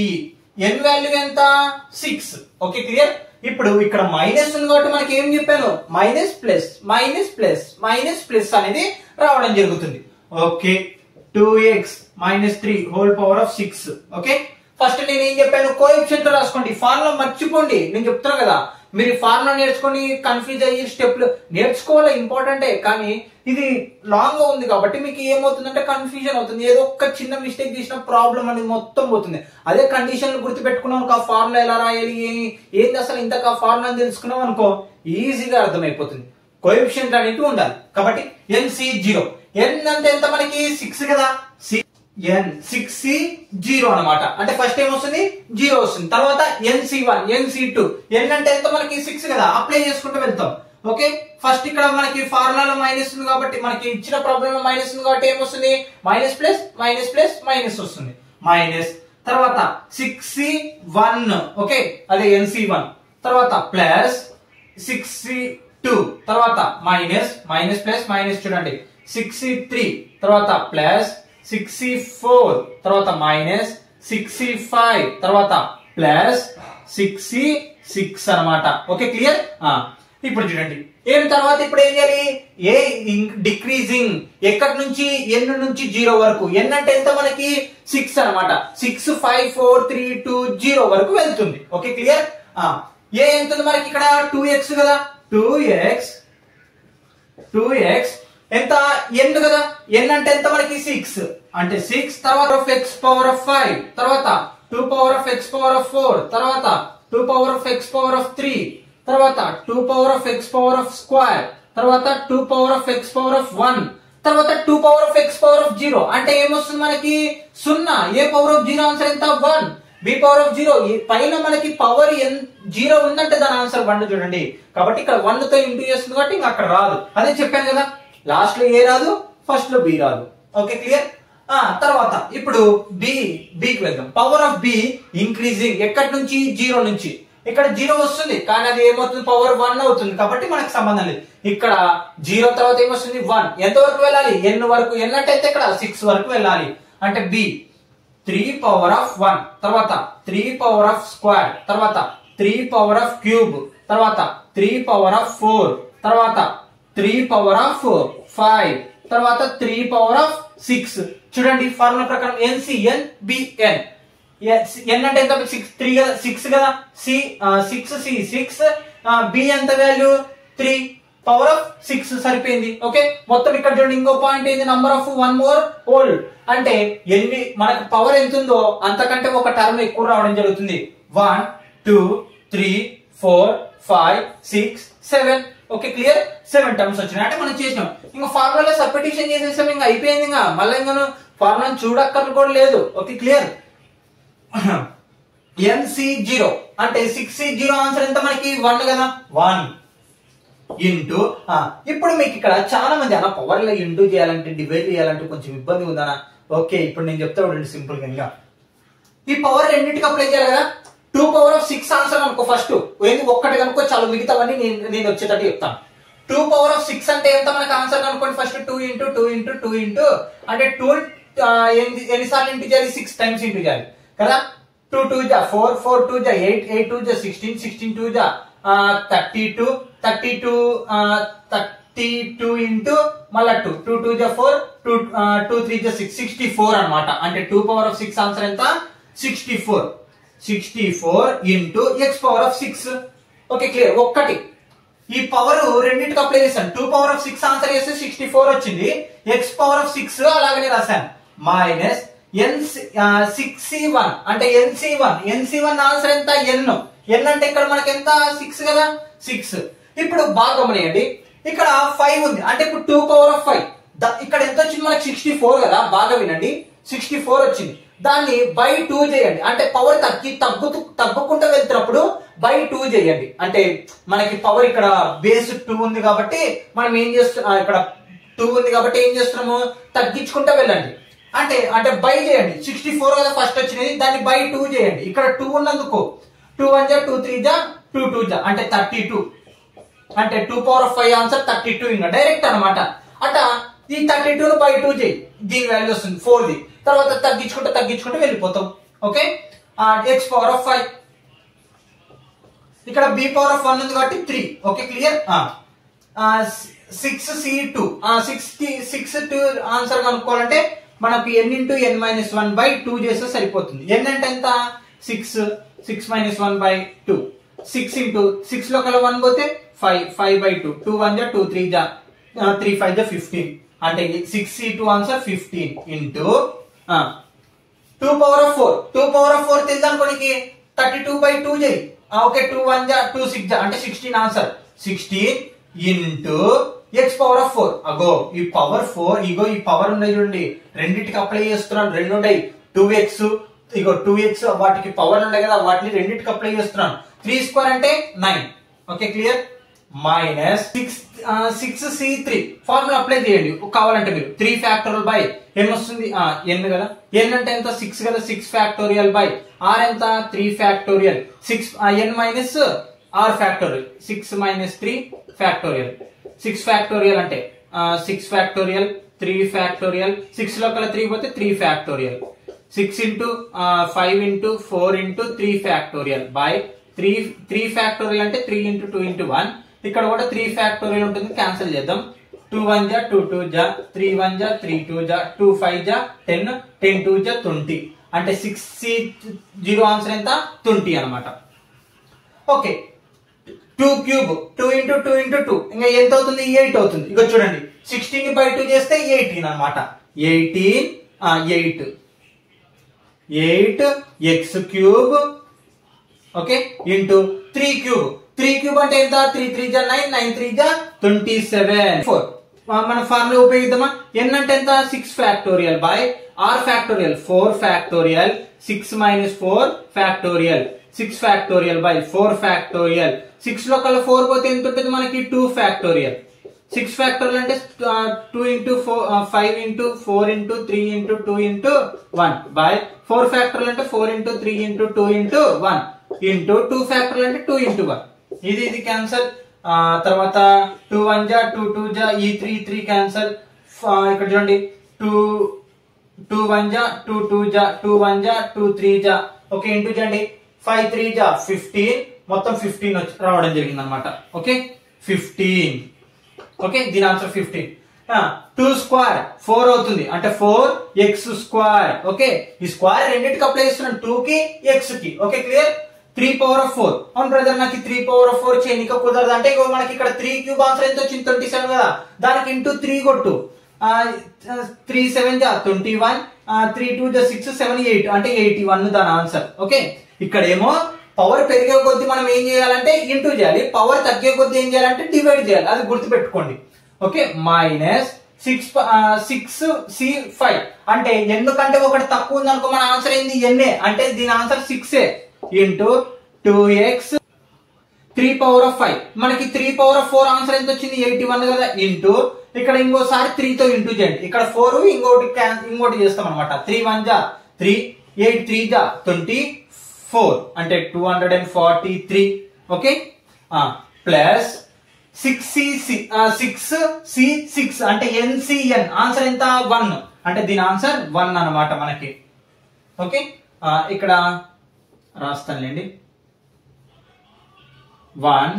n వాల్యూ ఎంత 6. Okay clear. ఇప్పుడు ఇక్కడ మైనస్ ఉంది కాబట్టి మనకి ఏం చెప్పాను, minus plus minus plus minus plus అనేది రావడం జరుగుతుంది. Okay, 2x minus 3 whole power of 6. Okay, first నేను ఏం చెప్పాను, కోఎఫిషియంట్ రాసుకోండి, ఫార్ములా మర్చిపోండి. నేను చెప్తున్నా కదా, మీరు ఫార్ములా నేర్చుకొని కన్ఫ్యూజ్ అయ్యే స్టెప్లు నేర్చుకోవాలి, ఇంపార్టెంటే. కానీ ఇది లాంగ్ గా ఉంది కాబట్టి మీకు ఏమవుతుందంటే కన్ఫ్యూజన్ అవుతుంది. ఏదో ఒక్క చిన్న మిస్టేక్ చేసిన ప్రాబ్లం అనేది మొత్తం పోతుంది. అదే కండిషన్లు గుర్తు పెట్టుకున్నాం అనుకో, ఆ ఫార్ములా ఎలా రాయాలి, ఏంది అసలు ఇంత ఫార్ములా తెలుసుకున్నాం అనుకో, ఈజీగా అర్థమైపోతుంది. కోఎఫిషియంట్ అనేది ఉండాలి. కాబట్టి NC0, n అంటే ఎంత మనకి 6 కదా, n6C0 అనమాట. అంటే ఫస్ట్ ఏం వస్తుంది, 0 వస్తుంది. తర్వాత NC1, NC2, n అంటే ఎంత మనకి 6 కదా, అప్లై చేసుకుంటూ వెళ్తాం. ఓకే, ఫస్ట్ ఇక్కడ మనకి ఫార్ములాలో మైనస్ ఉంది కాబట్టి, మనకి ఇచ్చిన ప్రాబ్లం లో మైనస్ ఉంది కాబట్టి ఏమొస్తుంది, minus plus minus plus minus వస్తుంది. మైనస్ తర్వాత 6C1, ఓకే అదే NC1, తర్వాత ప్లస్ 6C2, తర్వాత మైనస్ మైనస్ ప్లస్ మైనస్ చూడండి 6C3, తర్వాత ప్లస్ 6C4, తర్వాత మైనస్ 6C5, తర్వాత ప్లస్ 6C6 అన్నమాట. Okay clear. ఇప్పుడు చూడండి ఏం తర్వాత ఇప్పుడు ఏం చేయాలి, ఏ డిక్రీజింగ్ ఎక్కడి నుంచి n నుంచి 0 వరకు. n అంటే ఎంత మనకి 6 అన్నమాట. 6 5 4 3 2 0 వరకు వెళ్తుంది. Okay clear. ఏ ఎంత ఉంది మనకి ఇక్కడ 2x కదా, 2x ఎంత n కదా, n అంటే ఎంత మనకి 6 అంటే 6, తర్వాత x పవర్ ఆఫ్ 5, తర్వాత 2 power of x power of 4, తర్వాత 2 power of x power of 3, తర్వాత 2 power of x power of square, తర్వాత 2 power of x power of 1, తర్వాత 2 power of x power of 0. అంటే ఏమొస్తుంది మనకి 0. ఏ పవర్ ఆఫ్ 0 ఆన్సర్ ఎంత 1. B power of 0, పైన మనకి పవర్ 0 ఉందంటే దాని ఆన్సర్ 1 చూడండి. కాబట్టి ఇక్కడ 1 తో ఇంటూ చేస్తుంది కాబట్టి ఇంకా అక్కడ రాదు. అదే చెప్పాను కదా, లాస్ట్ లో ఏ రాదు, ఫస్ట్ లో బి రాదు. Okay clear. తర్వాత ఇప్పుడు బికి వెళ్దాం. పవర్ ఆఫ్ బి ఇంక్రీజింగ్ ఎక్కడి నుంచి 0 నుంచి. ఇక్కడ 0 వస్తుంది కానీ అది ఏమవుతుంది, పవర్ 1 అవుతుంది కాబట్టి మనకు సంబంధం లేదు. ఇక్కడ 0 తర్వాత ఏమొస్తుంది 1. ఎంత వరకు వెళ్ళాలి, n వరకు. n అంటే ఇక్కడ 6 వరకు వెళ్ళాలి. అంటే బి 3 పవర్ ఆఫ్ 1, తర్వాత 3 పవర్ ఆఫ్ స్క్వేర్, తర్వాత 3 పవర్ ఆఫ్ క్యూబ్, తర్వాత 3 పవర్ ఆఫ్ 4, తర్వాత 3 పవర్ ఆఫ్ 5, తర్వాత 3 పవర్ ఆఫ్ 6. చూడండి ఫార్ములా ప్రకారం NCN BN. n అంటే ఎంత 3 కదా, 6 కదా, 6C6, B ఎంత వాల్యూ 3 పవర్ ఆఫ్ 6 సరిపోయింది. ఓకే, మొత్తం ఇక్కడ చూడండి ఇంకో పాయింట్ ఏంది, నంబర్ ఆఫ్ 1 మోర్ హోల్. అంటే ఎన్ని మనకు పవర్ ఎంత ఉందో అంతకంటే ఒక టర్మ్ ఎక్కువ రావడం జరుగుతుంది. 1 2 3 4 5 6 7. Okay clear. 7 టర్మ్స్ వచ్చినాయి. అంటే మనం చేసినాం, ఇంకా ఫార్ములా సబ్స్టిట్యూషన్ చేసేసాం, ఇంకా అయిపోయింది. ఇంకా మళ్ళీ ఇంకా ఫార్ములా చూడక్కర్లు కూడా లేదు. Okay clear. NC0 అంటే 6C0 ఆన్సర్ ఎంత మనకి 1 కదా, 1 ఇంటూ. ఇప్పుడు మీకు ఇక్కడ చాలా మంది అన్న పవర్ లో ఇంటూ చేయాలంటే డివైడ్ చేయాలంటే కొంచెం ఇబ్బంది ఉందనా. ఓకే, ఇప్పుడు నేను చెప్తా ఉండండి సింపుల్ గా. ఈ పవర్ రెండింటికి అప్లై చేయాలి కదా. 2 పవర్ ఆఫ్ 6 ఆన్సర్ అనుకో, ఫస్ట్ ఒక్కటి కనుక్కో చాలు, మిగతావన్నీ నేను వచ్చేటట్టు చెప్తాను. 2 పవర్ ఆఫ్ 6 అంటే ఎంత మనకి ఆన్సర్ అనుకోండి. ఫస్ట్ 2 ఇంటూ 2 ఇంటూ 2 ఇంటూ అంటే 2 ఎన్నిసార్లు ఇంటూ చేయాలి, 6 టైమ్స్ ఇంటూ చేయాలి కదా. 2 2 జా 4, 4 2 జా 8, 8 2 జా 16, 16 2 జా 32, 32 ఇంటూ మళ్ళా 2, 2 2 జా 4, 2 3 జా 6, 64 అన్నమాట. అంటే 2 పవర్ ఆఫ్ 6 ఆన్సర్ ఎంత 64. 64 into x power of 6. Okay clear. ఒక్కటి ఈ పవర్ రెండింటికి అప్లై చేశాను. 2 పవర్ ఆఫ్ 6 ఆన్సర్ చేస్తే 64 వచ్చింది. x పవర్ ఆఫ్ 6 అలాగనే రాశాను. మైనస్ 6C1 అంటే NC1 ఆన్సర్ ఎంత n అంటే ఇక్కడ మనకి ఎంత 6 కదా, 6. ఇప్పుడు బాగా గమనియండి, ఇక్కడ 5 ఉంది అంటే ఇప్పుడు 2 పవర్ ఆఫ్ 5. ఇక్కడ ఎంత వచ్చింది మనకి 64 కదా, బాగా వినండి 64 వచ్చింది. దాన్ని బై 2 చేయండి. అంటే పవర్ తగ్గుకుంటూ వెళ్తున్నప్పుడు బై 2 చేయండి. అంటే మనకి పవర్ ఇక్కడ బేస్ 2 ఉంది కాబట్టి మనం ఏం చేస్తున్నాం, ఇక్కడ 2 ఉంది కాబట్టి ఏం చేస్తున్నాము, తగ్గించుకుంటూ వెళ్ళండి. అంటే బై చేయండి. 64 కదా ఫస్ట్ వచ్చినది, దాన్ని బై 2 చేయండి. ఇక్కడ 2 ఉన్నందుకు 2 1 జా 2 3 జా 2 2 జా అంటే 32. అంటే 2 పవర్ ఆఫ్ 5 ఆన్సర్ 32 ఇంకా డైరెక్ట్ అనమాట. అట ఈ 32 బై 2 చేయి, దీని వాల్యూ వస్తుంది 4 ది. తర్వాత తగ్గించుకుంటూ వెళ్ళిపోతాం. ఓకే, ఎక్స్ పవర్ ఆఫ్ 5 ఇక్కడ బి పవర్ ఆఫ్ 1 ఉంది కాబట్టి 3. Okay clear. 6c2 6 ఆన్సర్ కనుక్కోవాలంటే మనకి n into n minus 1 by 2 చేస్తే సరిపోతుంది. n అంటే ఎంత 6 మైనస్ 1 బై 2 6 ఇంటూ 6 లో కల 1 పోతే 5 బై 2 2 1 జా 2 3 జా 3 5 జా 15 అంటే 6c2 answer 15 into 2 power of 4 తెలుసనుకోనికి 32 by 2 చేయి. ఓకే 2 1 జా 2 6 జా అంటే 16 answer 16 into x power of 4. అగో ఈ పవర్ 4 ఇగో ఈ పవర్ ఉన్నాయి చూడండి, రెండింటికి అప్లై చేస్తున్నాను. రెండు ఉన్నాయి 2x ఇగో 2x వాటికి పవర్ ఉన్నాయి కదా, వాటిని రెండింటికి అప్లై చేస్తున్నాను. 3 స్క్వేర్ అంటే 9. Okay clear. Minus 6c3 formula apply చేయండి కావాలంటే మీరు. 3 ఫ్యాక్టోరియల్ బై n వస్తుంది n కదా, n అంటే ఎంత 6 కదా, 6 ఫ్యాక్టోరియల్ బై r ఎంత 3 factorial 6 n minus r factorial 6 minus 3 factorial 6 factorial అంటే 6 ఫ్యాక్టోరియల్ 3 ఫ్యాక్టోరియల్ 6 లో కల 3 పోతే 3 factorial 6 into 5 into 4 into 3 factorial by 3 factorial అంటే 3 ఇంటూ 2 ఇంటూ 1. ఇక్కడ కూడా 3 ఫ్యాక్టోరియల్ ఉంటుంది, క్యాన్సిల్ చేద్దాం. 2 1 జా 2 2 జా 3 1 జా 3 2 జా 2 5 జా 10 10 2 జా 20 అంటే 6c0 ఆన్సర్ ఎంత 20 అన్నమాట. ఓకే 2 క్యూబ్ 2 ఇంటూ 2 ఇంటూ 2 ఇంకా ఎంత అవుతుంది 8 అవుతుంది. ఇక చూడండి 16 ని బై 2 చేస్తే 18 అన్నమాట. 8 x cube okay into 3 cube అంటే ఎంత 3 3 జా 9 9 3 జా 27 4. మన ఫార్ములా ఉపయోగిద్దామా. n అంటే ఎంత 6 factorial by r factorial 4 factorial 6 minus 4 factorial 6 factorial by 4 factorial 6 లో కల్లా 4 పోతే ఎంత ఉంటుంది మనకి 2 ఫ్యాక్టోరియల్ 6 ఫ్యాక్టోరియల్ అంటే 2 into 5 into 4 into 3 into 2 into 1 by 4 factorial అంటే 4 into 3 into 2 into 1 into 2 factorial అంటే 2 ఇంటూ 1. ఇది క్యాన్సల్. తర్వాత 2 1 జా 2 2 జా ఈ 3 క్యాన్సల్. ఇక్కడ చూడండి 2 1 జా 2 2 జా 2 1 జా 2 3 జా ఓకే ఇంటూ చేయండి 5 3 జా 15 మొత్తం 15 రావడం జరిగింది అనమాట. ఓకే 15. ఓకే దీని ఆన్సర్ 15. 2 స్క్వేర్ 4 అవుతుంది అంటే 4x స్క్వేర్. ఓకే ఈ స్క్వేర్ రెండింటికి అప్లై చేస్తున్నాను 2 కి x కి. Okay clear. 3 పవర్ ఆఫ్ 4 అవును బ్రదర్ నాకు 3 పవర్ ఆఫ్ 4 చేయనిక కుదరదు అంటే మనకి ఇక్కడ 3 క్యూబ్ ఆన్సర్ ఎంత వచ్చింది 27 కదా, దానికి ఇంటూ 3 కొట్టు 3 7 జా 21 3 2 జా 6 7 8 అంటే 81 దాని ఆన్సర్. ఓకే ఇక్కడ ఏమో పవర్ పెరిగే కొద్దీ మనం ఏం చేయాలంటే ఇంటూ చేయాలి, పవర్ తగ్గే కొద్దీ ఏం చేయాలంటే డివైడ్ చేయాలి, అది గుర్తుపెట్టుకోండి. ఓకే మైనస్ 6c5 అంటే ఎందుకంటే ఒకటి తక్కువ ఉంది అనుకో మన ఆన్సర్ ఏంది ఎన్ఏ అంటే దీని answer 6 into 2x 3 power of 5 మనకి 3 పవర్ ఆఫ్ 4 ఆన్సర్ ఎంత వచ్చింది 81 కదా ఇంటూ ఇక్కడ ఇంకోసారి 3 తో ఇంటూ చేయండి. ఇక్కడ 4 ఇంకోటి చేస్తాం అనమాట. 3 1 జా 3 8 3 జా 24 అంటే 243. ఓకే ప్లస్ 6c6 అంటే NCN ఆన్సర్ ఎంత 1 అంటే దీని ఆన్సర్ 1 అన్నమాట మనకి. ఓకే ఇక్కడ రాస్తానులేండి 1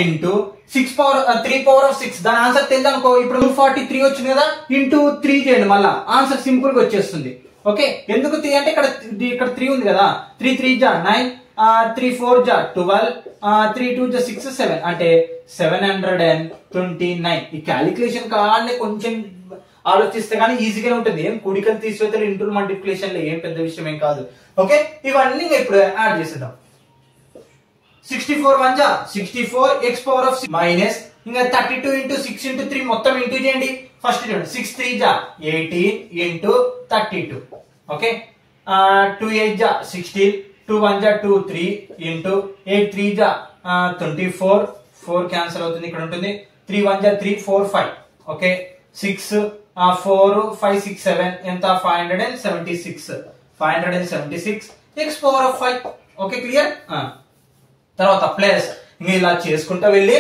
ఇంటూ 3 పవర్ ఆఫ్ 6 దాని ఆన్సర్ తెలియదు అనుకో ఇప్పుడు 243 వచ్చింది కదా ఇంటూ 3 చేయండి మళ్ళా ఆన్సర్ సింపుల్ గా వచ్చేస్తుంది. ఓకే ఎందుకు 3 అంటే ఇక్కడ 3 ఉంది కదా 3 3 జా 9 3 4 జా 12 3 2 జా 6 7 అంటే 729. ఈ క్యాలిక్యులేషన్ కావాలని కొంచెం ఆలోచిస్తే కానీ ఈజీగానే ఉంటుంది, ఏం కూడికలు తీసివేతలు ఇంటూ మల్టిప్లికేషన్ లో ఏం పెద్ద విషయం ఏం కాదు. ఓకే ఇవన్నీ ఇప్పుడు యాడ్ చేసేద్దాం. 64 1 జా 64 x పవర్ ఆఫ్ 6 మైనస్ ఇంకా 32 ఇంటూ 6 ఇంటూ 3 మొత్తం ఇంటూ చేయండి. ఫస్ట్ చూడండి 6 3 జా 18 ఇంటూ 32. ఓకే 2 8 జా 16 2 1 జా 2 3 ఇంటూ 8 3 జా 24 4 క్యాన్సిల్ అవుతుంది ఇక్కడ ఉంటుంది 3 1 జా 3 4 5. ఓకే 6 4 5 6 7 ఎంత 576 x power of 5. Okay clear. తర్వాత ప్లస్ ఇంకా ఇలా చేసుకుంటా వెళ్ళి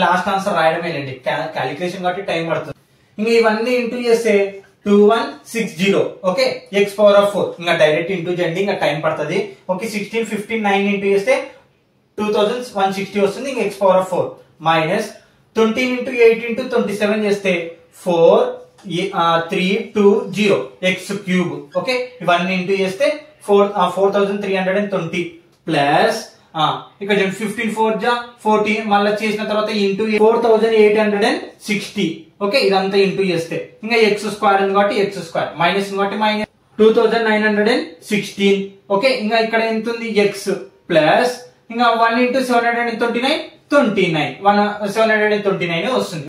లాస్ట్ ఆన్సర్ రాయడమేనండి. క్యాలిక్యులేషన్ కాబట్టి టైం పడుతుంది. ఇంకా ఇవన్నీ ఇంటూ చేస్తే 2160 ఓకే ఎక్స్ పవర్ ఆఫ్ 4 ఇంకా డైరెక్ట్ ఇంటూ చేయండి, ఇంకా టైం పడుతుంది. ఓకే 16 15 9 ఇంటూ చేస్తే 2160 వస్తుంది. ఇంకా X power of 4 minus 20 into 8 into 27 చేస్తే 4320 ఎక్స్ క్యూబ్. ఓకే ఇవన్నీ ఇంటూ చేస్తే 4320 ప్లస్ ఇక్కడ 15 4 జా 40 మళ్ళీ చేసిన తర్వాత ఇంటూ 4860 ఓకే ఇదంతా ఇంటూ చేస్తే ఇంకా ఎక్స్ స్క్వేర్ ఉంది కాబట్టి ఎక్స్ స్క్వేర్ మైనస్ కాబట్టి మైనస్ 2916 ఓకే ఇంకా ఇక్కడ ఎంత ఉంది ఎక్స్ ప్లస్ ఇంకా 1 ఇంటూ 729 729 వస్తుంది.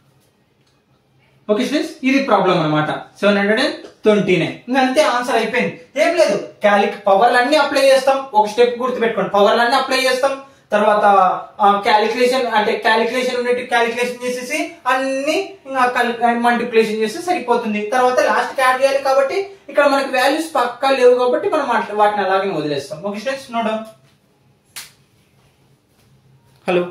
ఓకే స్టూడెంట్స్ ఇది ప్రాబ్లం అన్నమాట 729 ఇంకా అంతే ఆన్సర్ అయిపోయింది. ఏం లేదు పవర్లు అన్ని అప్లై చేస్తాం. ఒక స్టెప్ గుర్తుపెట్టుకోండి, పవర్లు అన్ని అప్లై చేస్తాం. తర్వాత క్యాలిక్యులేషన్ అంటే క్యాలిక్యులేషన్ ఉన్నట్టు క్యాలిక్యులేషన్ చేసేసి అన్ని మల్టిప్లికేషన్ చేస్తే సరిపోతుంది. తర్వాత లాస్ట్ యాడ్ చేయాలి కాబట్టి ఇక్కడ మనకి వాల్యూస్ పక్కా లేవు కాబట్టి మనం వాటిని అలాగే వదిలేస్తాం. Okay students no doubt. Hello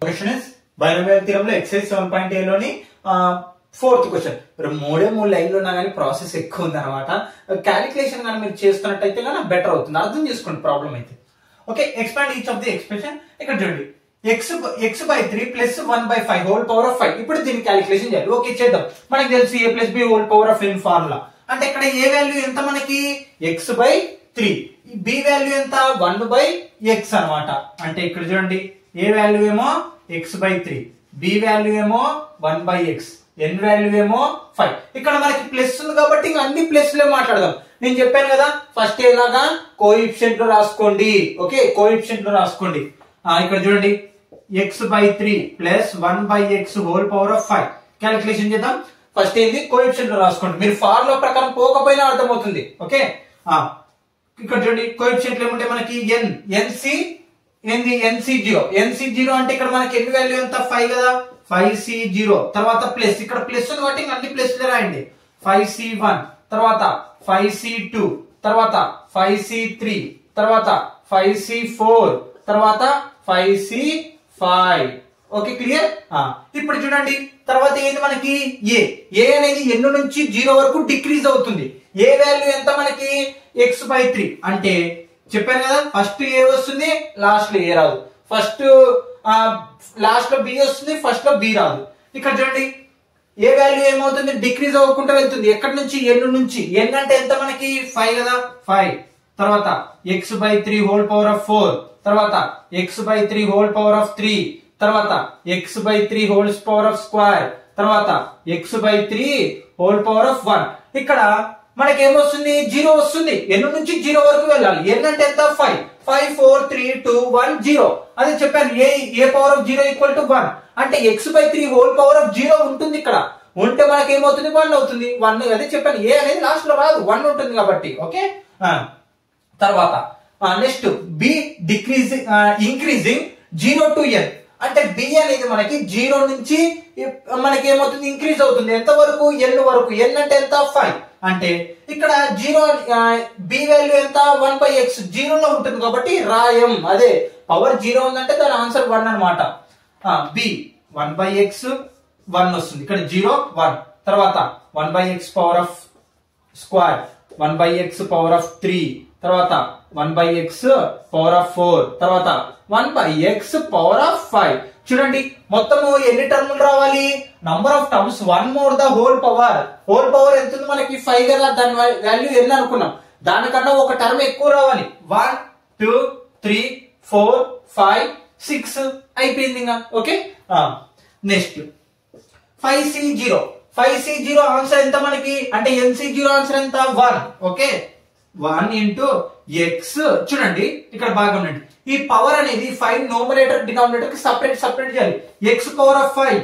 okay students binomial theorem లో ఎక్సర్సైజ్ 7.a లోని 4th క్వశ్చన్. మూడు లైన్లు ఉన్నా కానీ ప్రాసెస్ ఎక్కువ ఉంది అనమాట. క్యాలిక్యులేషన్ కానీ మీరు చేస్తున్నట్టయితే కానీ బెటర్ అవుతుంది. అర్థం చేసుకోండి ప్రాబ్లం అయితే. Okay expand each of the expression. ఇక్కడ చూడండి x/3 plus 1/5 whole power of 5. ఇప్పుడు దీన్ని క్యాలిక్యులేషన్ చేయాలి. ఓకే చేద్దాం. మనకి తెలుసు a plus b whole power of n formula. అంటే ఇక్కడ ఏ వాల్యూ ఎంత మనకి x/3, b వాల్యూ ఎంత 1/x అన్నమాట. అంటే ఇక్కడ చూడండి ఏ వాల్యూ ఏమో x/3, b వాల్యూ ఏమో 1/x, n వాల్యూ ఏమో 5. ఇక్కడ మనకి ప్లస్ ఉంది కాబట్టి ఇంకా అన్ని ప్లస్ లే మాట్లాడదాం. నేను చెప్పాను కదా ఫస్ట్ ఎలాగా కోఎఫిషియెంట్ లో రాసుకోండి. ఓకే కోఎఫిషియెంట్ లో రాసుకోండి. ఇక్కడ చూడండి x/3 plus 1/x whole power of 5 calculation చేద్దాం. ఫస్ట్ ఏంది కోఎఫిషియెంట్ లో రాసుకోండి. మీరు ఫార్ములా ప్రకారం పోకపోయినా అర్థమవుతుంది. ఓకే ఇక్కడ చూడండి కోఎఫిషియెంట్ ఏముంటే మనకి NC0 అంటే ఇక్కడ మనకి ఎన్ని వాల్యూ ఎంత 5 కదా 5C0 తర్వాత ప్లస్ ఇక్కడ ప్లస్ ఉంది కాబట్టి అన్ని ప్లస్ లే రాయండి. 5C1 తర్వాత 5C2 తర్వాత 5C3 తర్వాత 5C4 తర్వాత 5C5. Okay clear. ఇప్పుడు చూడండి తర్వాత ఏంది మనకి ఏ అనేది n నుంచి 0 వరకు డిక్రీజ్ అవుతుంది. ఏ వాల్యూ ఎంత మనకి x/3 అంటే చెప్పాను కదా ఫస్ట్ ఏ వస్తుంది లాస్ట్ లో ఏ రాదు. ఫస్ట్ లాస్ట్ లో బి వస్తుంది ఫస్ట్ లో బి రాదు. ఇక్కడ చూడండి ఏ వాల్యూ ఏమవుతుంది డిక్రీజ్ అవ్వకుండా వెళ్తుంది. ఎక్కడి నుంచి n నుంచి. n అంటే ఎంత మనకి 5 కదా 5 తర్వాత x/3 హోల్ పవర్ ఆఫ్ 4 తర్వాత x/3 హోల్ పవర్ ఆఫ్ 3 తర్వాత x/3 whole power of square తర్వాత x/3 హోల్ పవర్ ఆఫ్ 1. ఇక్కడ మనకి ఏమొస్తుంది 0 వస్తుంది. n నుంచి 0 వరకు వెళ్ళాలి. n అంటే ఎంత 5 5 4 3 2 1 0. అదే చెప్పాను ఏ పవర్ ఆఫ్ 0 ఈక్వల్ టు 1 అంటే x/3 హోల్ పవర్ ఆఫ్ 0 ఉంటుంది. ఇక్కడ ఉంటే మనకి ఏమవుతుంది 1 అవుతుంది. 1 అదే చెప్పాను ఏ అనేది లాస్ట్ లో రాదు 1 ఉంటుంది కాబట్టి. ఓకే తర్వాత next b decreasing increasing 0 to n అంటే b అనేది మనకి 0 నుంచి మనకి ఏమవుతుంది ఇంక్రీజ్ అవుతుంది. ఎంత వరకు n వరకు. n అంటే ఎంత 5 అంటే ఇక్కడ 0 b వాల్యూ ఎంత 1/x 0 లో ఉంటుంది కాబట్టి రాయం. అదే పవర్ 0 ఉందంటే దాని ఆన్సర్ 1 అన్నమాట. b 1/x 1 వస్తుంది. ఇక్కడ 0 1 తర్వాత 1/x power of square 1/x power of 3 తర్వాత 1/x పవర్ ఆఫ్ 4 తర్వాత 1/x పవర్ ఆఫ్ 5. చూడండి మొత్తము ఎన్ని టర్ములు రావాలి number of terms 1 more the whole power. Whole power ఎంత ఉంది మనకి 5 కదా దాని వాల్యూ n అనుకున్నాం. దానికన్నా ఒక టర్మ్ ఎక్కువ రావాలి. 1 2 3 4 5 6 అయిపోయింది ఇంకా. ఓకే నెక్స్ట్ 5C0 ఆన్సర్ ఎంత మనకి అంటే NC0 ఆన్సర్ ఎంత 1. Okay 1 into x. చూడండి ఇక్కడ బాగా ఉండండి. ఈ పవర్ అనేది 5 న్యూమరేటర్ డినామినేటర్ కి సపరేట్ చేయాలి. x power of 5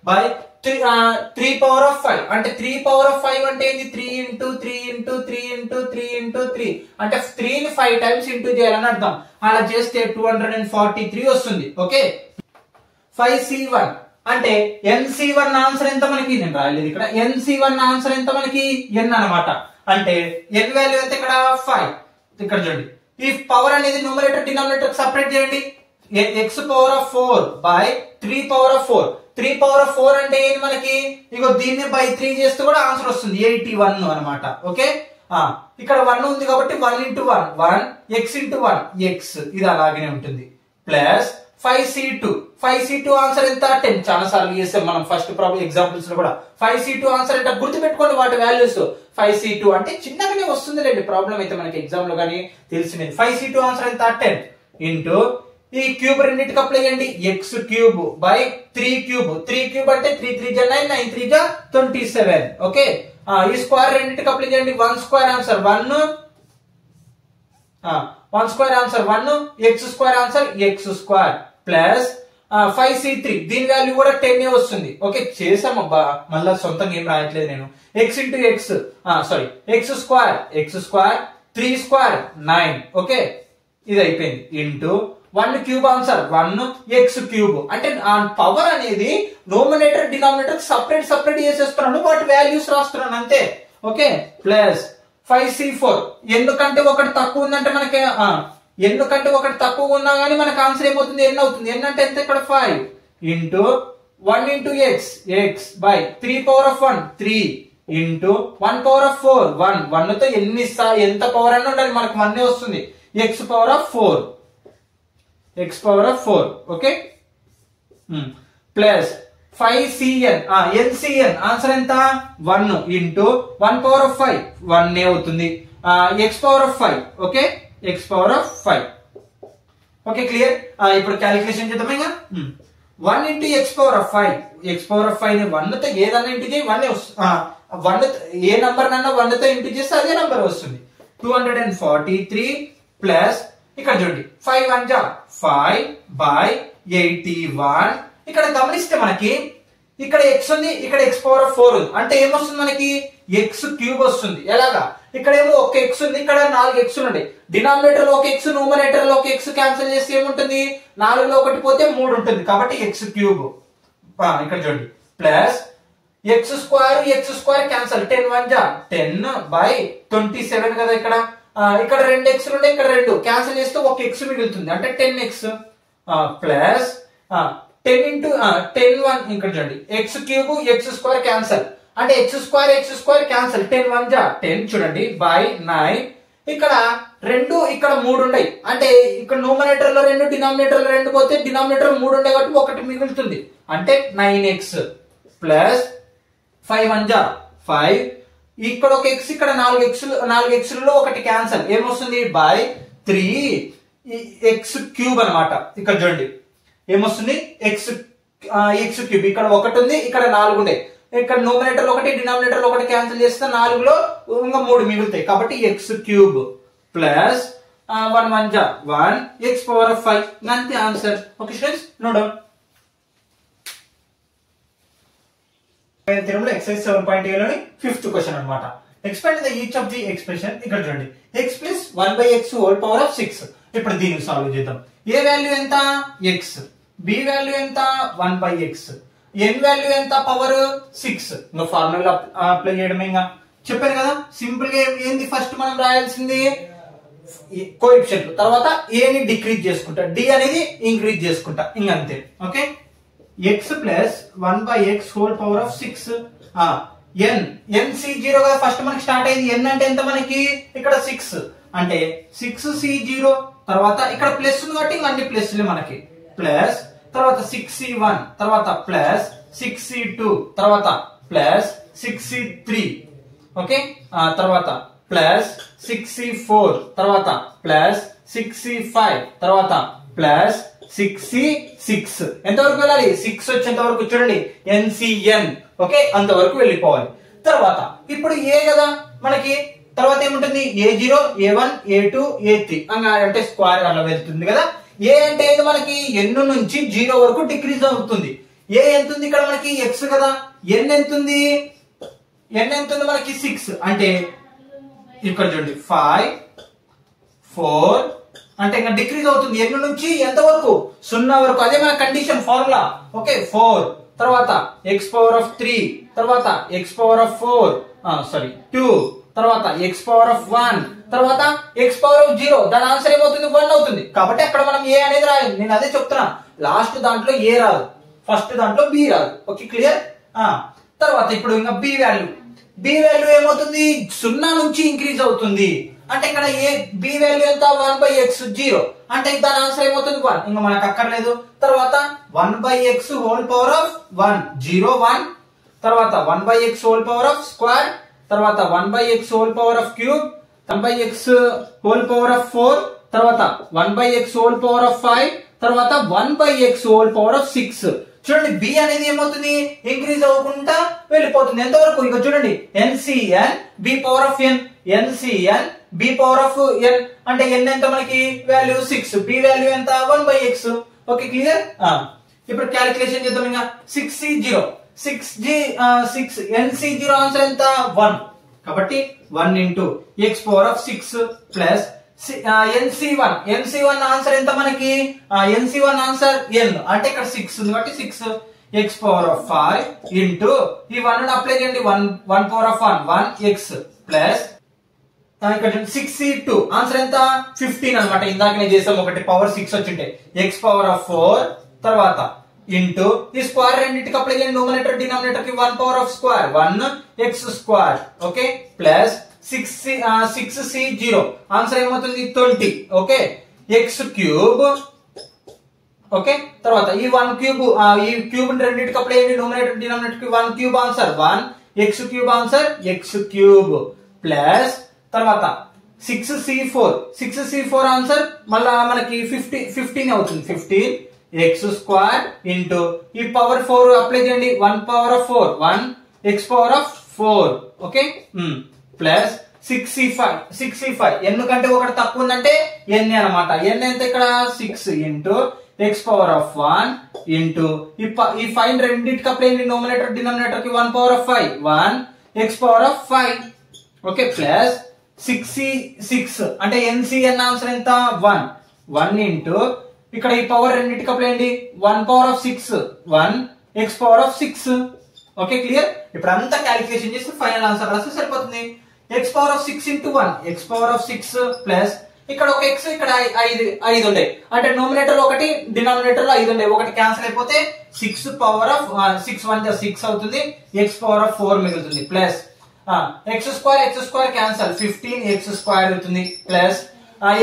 by 3 power of 5 అంటే 3 పవర్ ఆఫ్ 5 అంటే ఏంది 3 ఇంటూ 3 ఇంటూ 3 ఇంటూ 3 ఇంటూ 3 అంటే 3 ని 5 టైమ్స్ ఇంటూ చేయాలని అర్థం. అలా చేస్తే 243 వస్తుంది. ఓకే 5C1 అంటే NC1 ఆన్సర్ ఎంత మనకి నేను రాయలేదు ఇక్కడ. NC1 ఆన్సర్ ఎంత మనకి n అన్నమాట. అంటే n వాల్యూ ఎంత ఇక్కడ 5. ఇక్కడ చూడండి ఈ పవర్ అనేది న్యూమరేటర్ డినామినేటర్ సపరేట్ చేయండి. X power of 4 by 3 power of 4. 3 power of 4 అంటే ఏంటి మనకి, ఇగో దీన్ని బై 3 చేస్తే కూడా ఆన్సర్ వస్తుంది 81 అనమాట. ఓకే, ఇక్కడ 1 ఉంది కాబట్టి 1 into 1 1 x into 1 x, ఇది అలాగే ఉంటుంది. Plus 5c2. 5c2 ఆన్సర్ ఎంత 10. చాలా సార్లు చేసాం మనం ఫస్ట్ ప్రాబ్లం ఎగ్జాంపుల్స్ లో కూడా. 5c2 ఆన్సర్ ఎంత గుర్తుపెట్టుకోండి వాటి వాల్యూస్. 5c2 అంటే చిన్నగానే వస్తుంది లేండి ప్రాబ్లం అయితే మనకి ఎగ్జామ్ లో కానీ తెలిసింది. 5c2 ఆన్సర్ ఎంత 10 ఇంటూ ఈ క్యూబ్ రెండింటికి అప్లై చేయండి, X cube by 3 cube. 3 cube అంటే 3 3 9 9 3 27. ఓకే, ఈ స్క్వేర్ రెండింటికి అప్లై చేయండి. 1 square answer 1, 1 square answer 1, X square answer X square plus 5c3 దీని వాల్యూ కూడా 10 వస్తుంది. ఓకే, చేసాం అబ్బా, మళ్ళా సొంతంగా ఏం రాయట్లేదు నేను. X into X sorry X square 3 square 9. Okay, ఇది అయిపోయింది. Into 1 cube answer 1 X cube. అంటే పవర్ అనేది నోమినేటర్ డినామినేటర్ సపరేట్ చేసేస్తున్నాను, వాటి వాల్యూస్ రాస్తున్నాను అంతే. ఓకే, ప్లస్ 5c4 ఎందుకంటే ఒకటి తక్కువ ఉందంటే మనకి ఎందుకంటే ఒకటి తక్కువ ఉన్నా గానీ మనకు ఆన్సర్ ఏమవుతుంది, ఎన్ అవుతుంది. ఎన్ అంటే ఎంత ఇక్కడ 5 into 1 into X by 3 power of 1 3 into 1 power of 4 1. 1 తో ఎంత పవర్ అని ఉండాలి మనకు 1 వస్తుంది. X power of 4. Okay, plus 5cn NCN answer ఎంత 1 ఇంటూ 1 పవర్ ఆఫ్ 5 1 అవుతుంది. X power of 5. Okay, X power of 5. Okay, clear. ఇప్పుడు క్యాలిక్యులేషన్ చేద్దాం. ఇంకా 1 into X power of 5. X power of 5 ని 1 తో ఏదన్నా ఇంటూ చేయి 1 వస్తుంది. ఏ నంబర్ నన్నా 1 తో ఇంటూ చేస్తే అదే నంబర్ వస్తుంది. 243 ప్లస్ ఇక్కడ చూడండి 5 1 5 బై 81. ఇక్కడ గమనిస్తే మనకి ఇక్కడ ఎక్స్ ఉంది, ఇక్కడ ఎక్స్ పవర్ ఆఫ్ 4 ఉంది. అంటే ఏమొస్తుంది మనకి ఎక్స్ క్యూబ్ వస్తుంది. ఎలాగా, ఇక్కడ ఏమో ఒక ఎక్స్ ఉంది, ఇక్కడ 4 ఎక్స్ ఉండే. డినామినేటర్ లో ఒక ఎక్స్, న్యూమరేటర్ లో ఒక ఎక్స్ క్యాన్సిల్ చేస్తే ఏముంటుంది, 4 లో 1 పోతే 3 ఉంటుంది. కాబట్టి ఎక్స్ క్యూబ్. ఇక్కడ చూడండి plus X square cancel 10 1 10 by 27 కదా. ఇక్కడ 2 ఎక్స్లు ఉండే, ఇక్కడ 2 క్యాన్సిల్ చేస్తే ఒక ఎక్స్ మిగులుతుంది అంటే 10x ప్లస్ 10 ఇంటూ 10 1 ఇక్కడ చూడండి X cube X square cancel అంటే ఎక్స్ స్క్వేర్ క్యాన్సిల్ 10 1 10 చూడండి బై 9. ఇక్కడ 2 ఇక్కడ 3 ఉన్నాయి అంటే ఇక్కడ న్యూమరేటర్ లో 2 డినామినేటర్ లో 2 పోతే డినామినేటర్ 3 ఉండే కాబట్టి 1 మిగులుతుంది అంటే 9x ప్లస్ 5 1 5. ఇక్కడ ఒక ఎక్స్, ఇక్కడ 4 ఎక్స్లలో 1 క్యాన్సిల్ ఏమొస్తుంది బై 3 ఎక్స్ క్యూబ్ అనమాట. ఇక్కడ చూడండి ఏమొస్తుంది ఎక్స్ క్యూబ్. ఇక్కడ 1 ఉంది, ఇక్కడ 4 ఉండే. ఇక్కడ న్యూమరేటర్ 1 డినామినేటర్ 1 క్యాన్సిల్ చేస్తే 4 లో ఇంకా 3 మిగులుతాయి కాబట్టి x cube plus 1 1 1 x power of 5 అంతే answer. Okay students, no doubt. Exercise 7.a లోని 5th క్వశ్చన్ అన్నమాట. Expand the each of the expression. ఇక్కడ చూడండి x plus 1/x whole power of 6. ఇప్పుడు దీన్ని సాల్వ్ చేద్దాం. ఏ వాల్యూ ఎంత x, b వాల్యూ ఎంత 1/x, n వాల్యూ ఎంత పవర్ 6. ఇంకా ఫార్ములా అప్లై చేయడమే. ఇంకా చెప్పాను కదా సింపుల్ గా ఏంది ఫస్ట్ మనం రాయాల్సింది కోఎఫిషియంట్, తర్వాత a ని డిక్రీజ్ చేసుకుంటా, d అనేది ఇంక్రీజ్ చేసుకుంటా, ఇంకంతే. Okay, x plus 1/x whole power of 6 nc0 కదా ఫస్ట్ మనకి స్టార్ట్ అయింది. n అంటే ఎంత మనకి ఇక్కడ 6 అంటే 6c0 తర్వాత ఇక్కడ ప్లస్ ఉంది కాబట్టి అన్ని ప్లస్లే మనకి ప్లస్ తర్వాత 6c1 తర్వాత ప్లస్ 6c2 తర్వాత ప్లస్ 6c3 ఓకే తర్వాత ప్లస్ 6c4 తర్వాత ప్లస్ 6c5 తర్వాత ప్లస్ 6c6 ఎంతవరకు వెళ్ళాలి 6 వచ్చేంత వరకు చూడండి ncn ఓకే అంతవరకు వెళ్ళిపోవాలి. తర్వాత ఇప్పుడు ఏ కదా మనకి తర్వాత ఏముంటుంది a0 a1 a2 a3 అంటే స్క్వేర్ అలా వెళ్తుంది కదా. ఏ అంటే ఏది మనకి n నుంచి 0 వరకు డిక్రీజ్ అవుతుంది. ఏ ఎంత ఉంది ఇక్కడ మనకి x కదా, n ఎంత ఉంది మనకి 6 అంటే ఇక్కడ చూడండి 5 4 అంటే ఇంకా డిక్రీజ్ అవుతుంది n నుంచి ఎంత వరకు 0 వరకు. అదే మన కండిషన్ ఫార్ములా ఓకే 4 తర్వాత x పవర్ ఆఫ్ 3 తర్వాత x పవర్ ఆఫ్ 4 2 తర్వాత ఎక్స్ పవర్ ఆఫ్ 1 తర్వాత ఎక్స్ పవర్ ఆఫ్ 0 దాని ఆన్సర్ ఏమవుతుంది 1 అవుతుంది. కాబట్టి అక్కడ మనం ఏ అనేది రాయాలి. నేను అదే చెప్తున్నా, లాస్ట్ దాంట్లో ఏ రాదు, ఫస్ట్ దాంట్లో బి రాదు. Okay clear. తర్వాత ఇప్పుడు ఇంకా బి వాల్యూ ఏమవుతుంది 0 నుంచి ఇంక్రీజ్ అవుతుంది. అంటే ఇక్కడ ఏ బి వాల్యూ ఎంత 1/x 0 అంటే దాని ఆన్సర్ ఏమవుతుంది 1. ఇంకా మనకు అక్కర్లేదు. తర్వాత 1/x హోల్ పవర్ ఆఫ్ 1 0 1 తర్వాత 1/x whole power of square తర్వాత 1/x whole power of cube 1/x whole power of 4 తర్వాత 1/x హోల్ పవర్ ఆఫ్ 5 తర్వాత 1/x హోల్ పవర్ ఆఫ్ 6. చూడండి బి అనేది ఏమవుతుంది ఇంక్రీజ్ అవ్వకుండా వెళ్ళిపోతుంది. ఎంతవరకు ఇక చూడండి NCN b power of n NCN b power of n అంటే n ఎంత మనకి వాల్యూ 6 b వాల్యూ ఎంత 1/x. Okay clear. ఇప్పుడు క్యాలిక్యులేషన్ చేద్దాం. ఇంకా 6c0 6 NC0 ఆన్సర్ ఎంత 1 కాబట్టి 1 into x power of 6 plus NC1 answer ఎంత మనకి NC1 ఆన్సర్ n అంటే ఇక్కడ 6 ఉంది కాబట్టి 6 x పవర్ ఆఫ్ 5 ఇంటూ ఈ 1 అప్లై చేయండి 1 పవర్ ఆఫ్ 1 x ప్లస్ ఇక్కడ 6c2 ఆన్సర్ ఎంత 15 అన్నమాట. ఇందాకనే చేసాం ఒకటి పవర్ 6 వచ్చింటే x పవర్ ఆఫ్ 4 తర్వాత ఇంటూ ఈ స్క్వేర్ రెండింటికి అప్లై చేయండి న్యూమరేటర్ డినామినేటర్ కి 1 power of square 1 x square okay plus 6c0 answer ఏమవుతుంది 20 ఓకే x క్యూబ్ ఓకే తర్వాత ఈ 1 క్యూబ్ ఈ క్యూబ్ రెండింటికి అప్లై చేయండి న్యూమరేటర్ డినామినేటర్ కి 1 cube answer 1 x cube answer x cube plus తర్వాత 6c4 ఆన్సర్ మళ్ళా మనకి 15 అవుతుంది 15 x స్క్వేర్ ఇంటూ ఈ పవర్ 4 అప్లై చేయండి 1 power of 4 1 x power of 4 okay plus 6c5 ఎందుకంటే ఒకటి తక్కువ ఉందంటే n అన్నమాట. n ఎంత ఇక్కడ 6 into x power of 1 into ఈ 5 రెండింటికి అప్లై చేయండి న్యూమరేటర్ డినామినేటర్ కి 1 power of 5 1 x power of 5 okay plus 6c6 అంటే NCN ఆన్సర్ ఎంత 1 ఇంటూ ఇక్కడ ఈ పవర్ రెండింటికి అప్లై చేయండి 1 power of 6 1 x power of 6 okay clear. ఇప్పుడు అంతా క్యాలిక్యులేషన్ చేసి ఫైనల్ ఆన్సర్ రాస్తే సరిపోతుంది. x power of 6 into 1 x power of 6 plus ఇక్కడ ఒక x ఇక్కడ 5 ఉండే అంటే న్యూమరేటర్ ఒకటి డినామినేటర్ లో 5 ఉండే ఒకటి క్యాన్సిల్ అయిపోతే 6 పవర్ ఆఫ్ 6 1 6 అవుతుంది x పవర్ ఆఫ్ 4 మిగులుతుంది plus x square cancel 15 x square అవుతుంది ప్లస్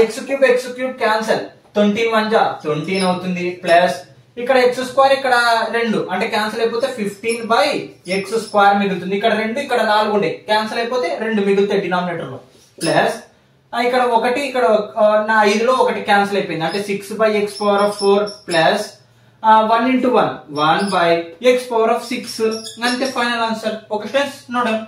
x క్యూబ్ క్యాన్సిల్ 20 1 20 అవుతుంది ప్లస్ ఇక్కడ x స్క్వేర్ ఇక్కడ 2 అంటే క్యాన్సిల్ అయిపోతే 15/x స్క్వేర్ మిగులుతుంది. ఇక్కడ 2 ఇక్కడ 4 ఉండే క్యాన్సిల్ అయిపోతే 2 మిగులుతాయి డినామినేటర్ లో ప్లస్ ఇక్కడ 1 ఇక్కడ 5 లో 1 క్యాన్సిల్ అయిపోయింది అంటే 6/x power of 4 plus 1 into 1 1/x power of 6 అంతే final answer. Okay students note down.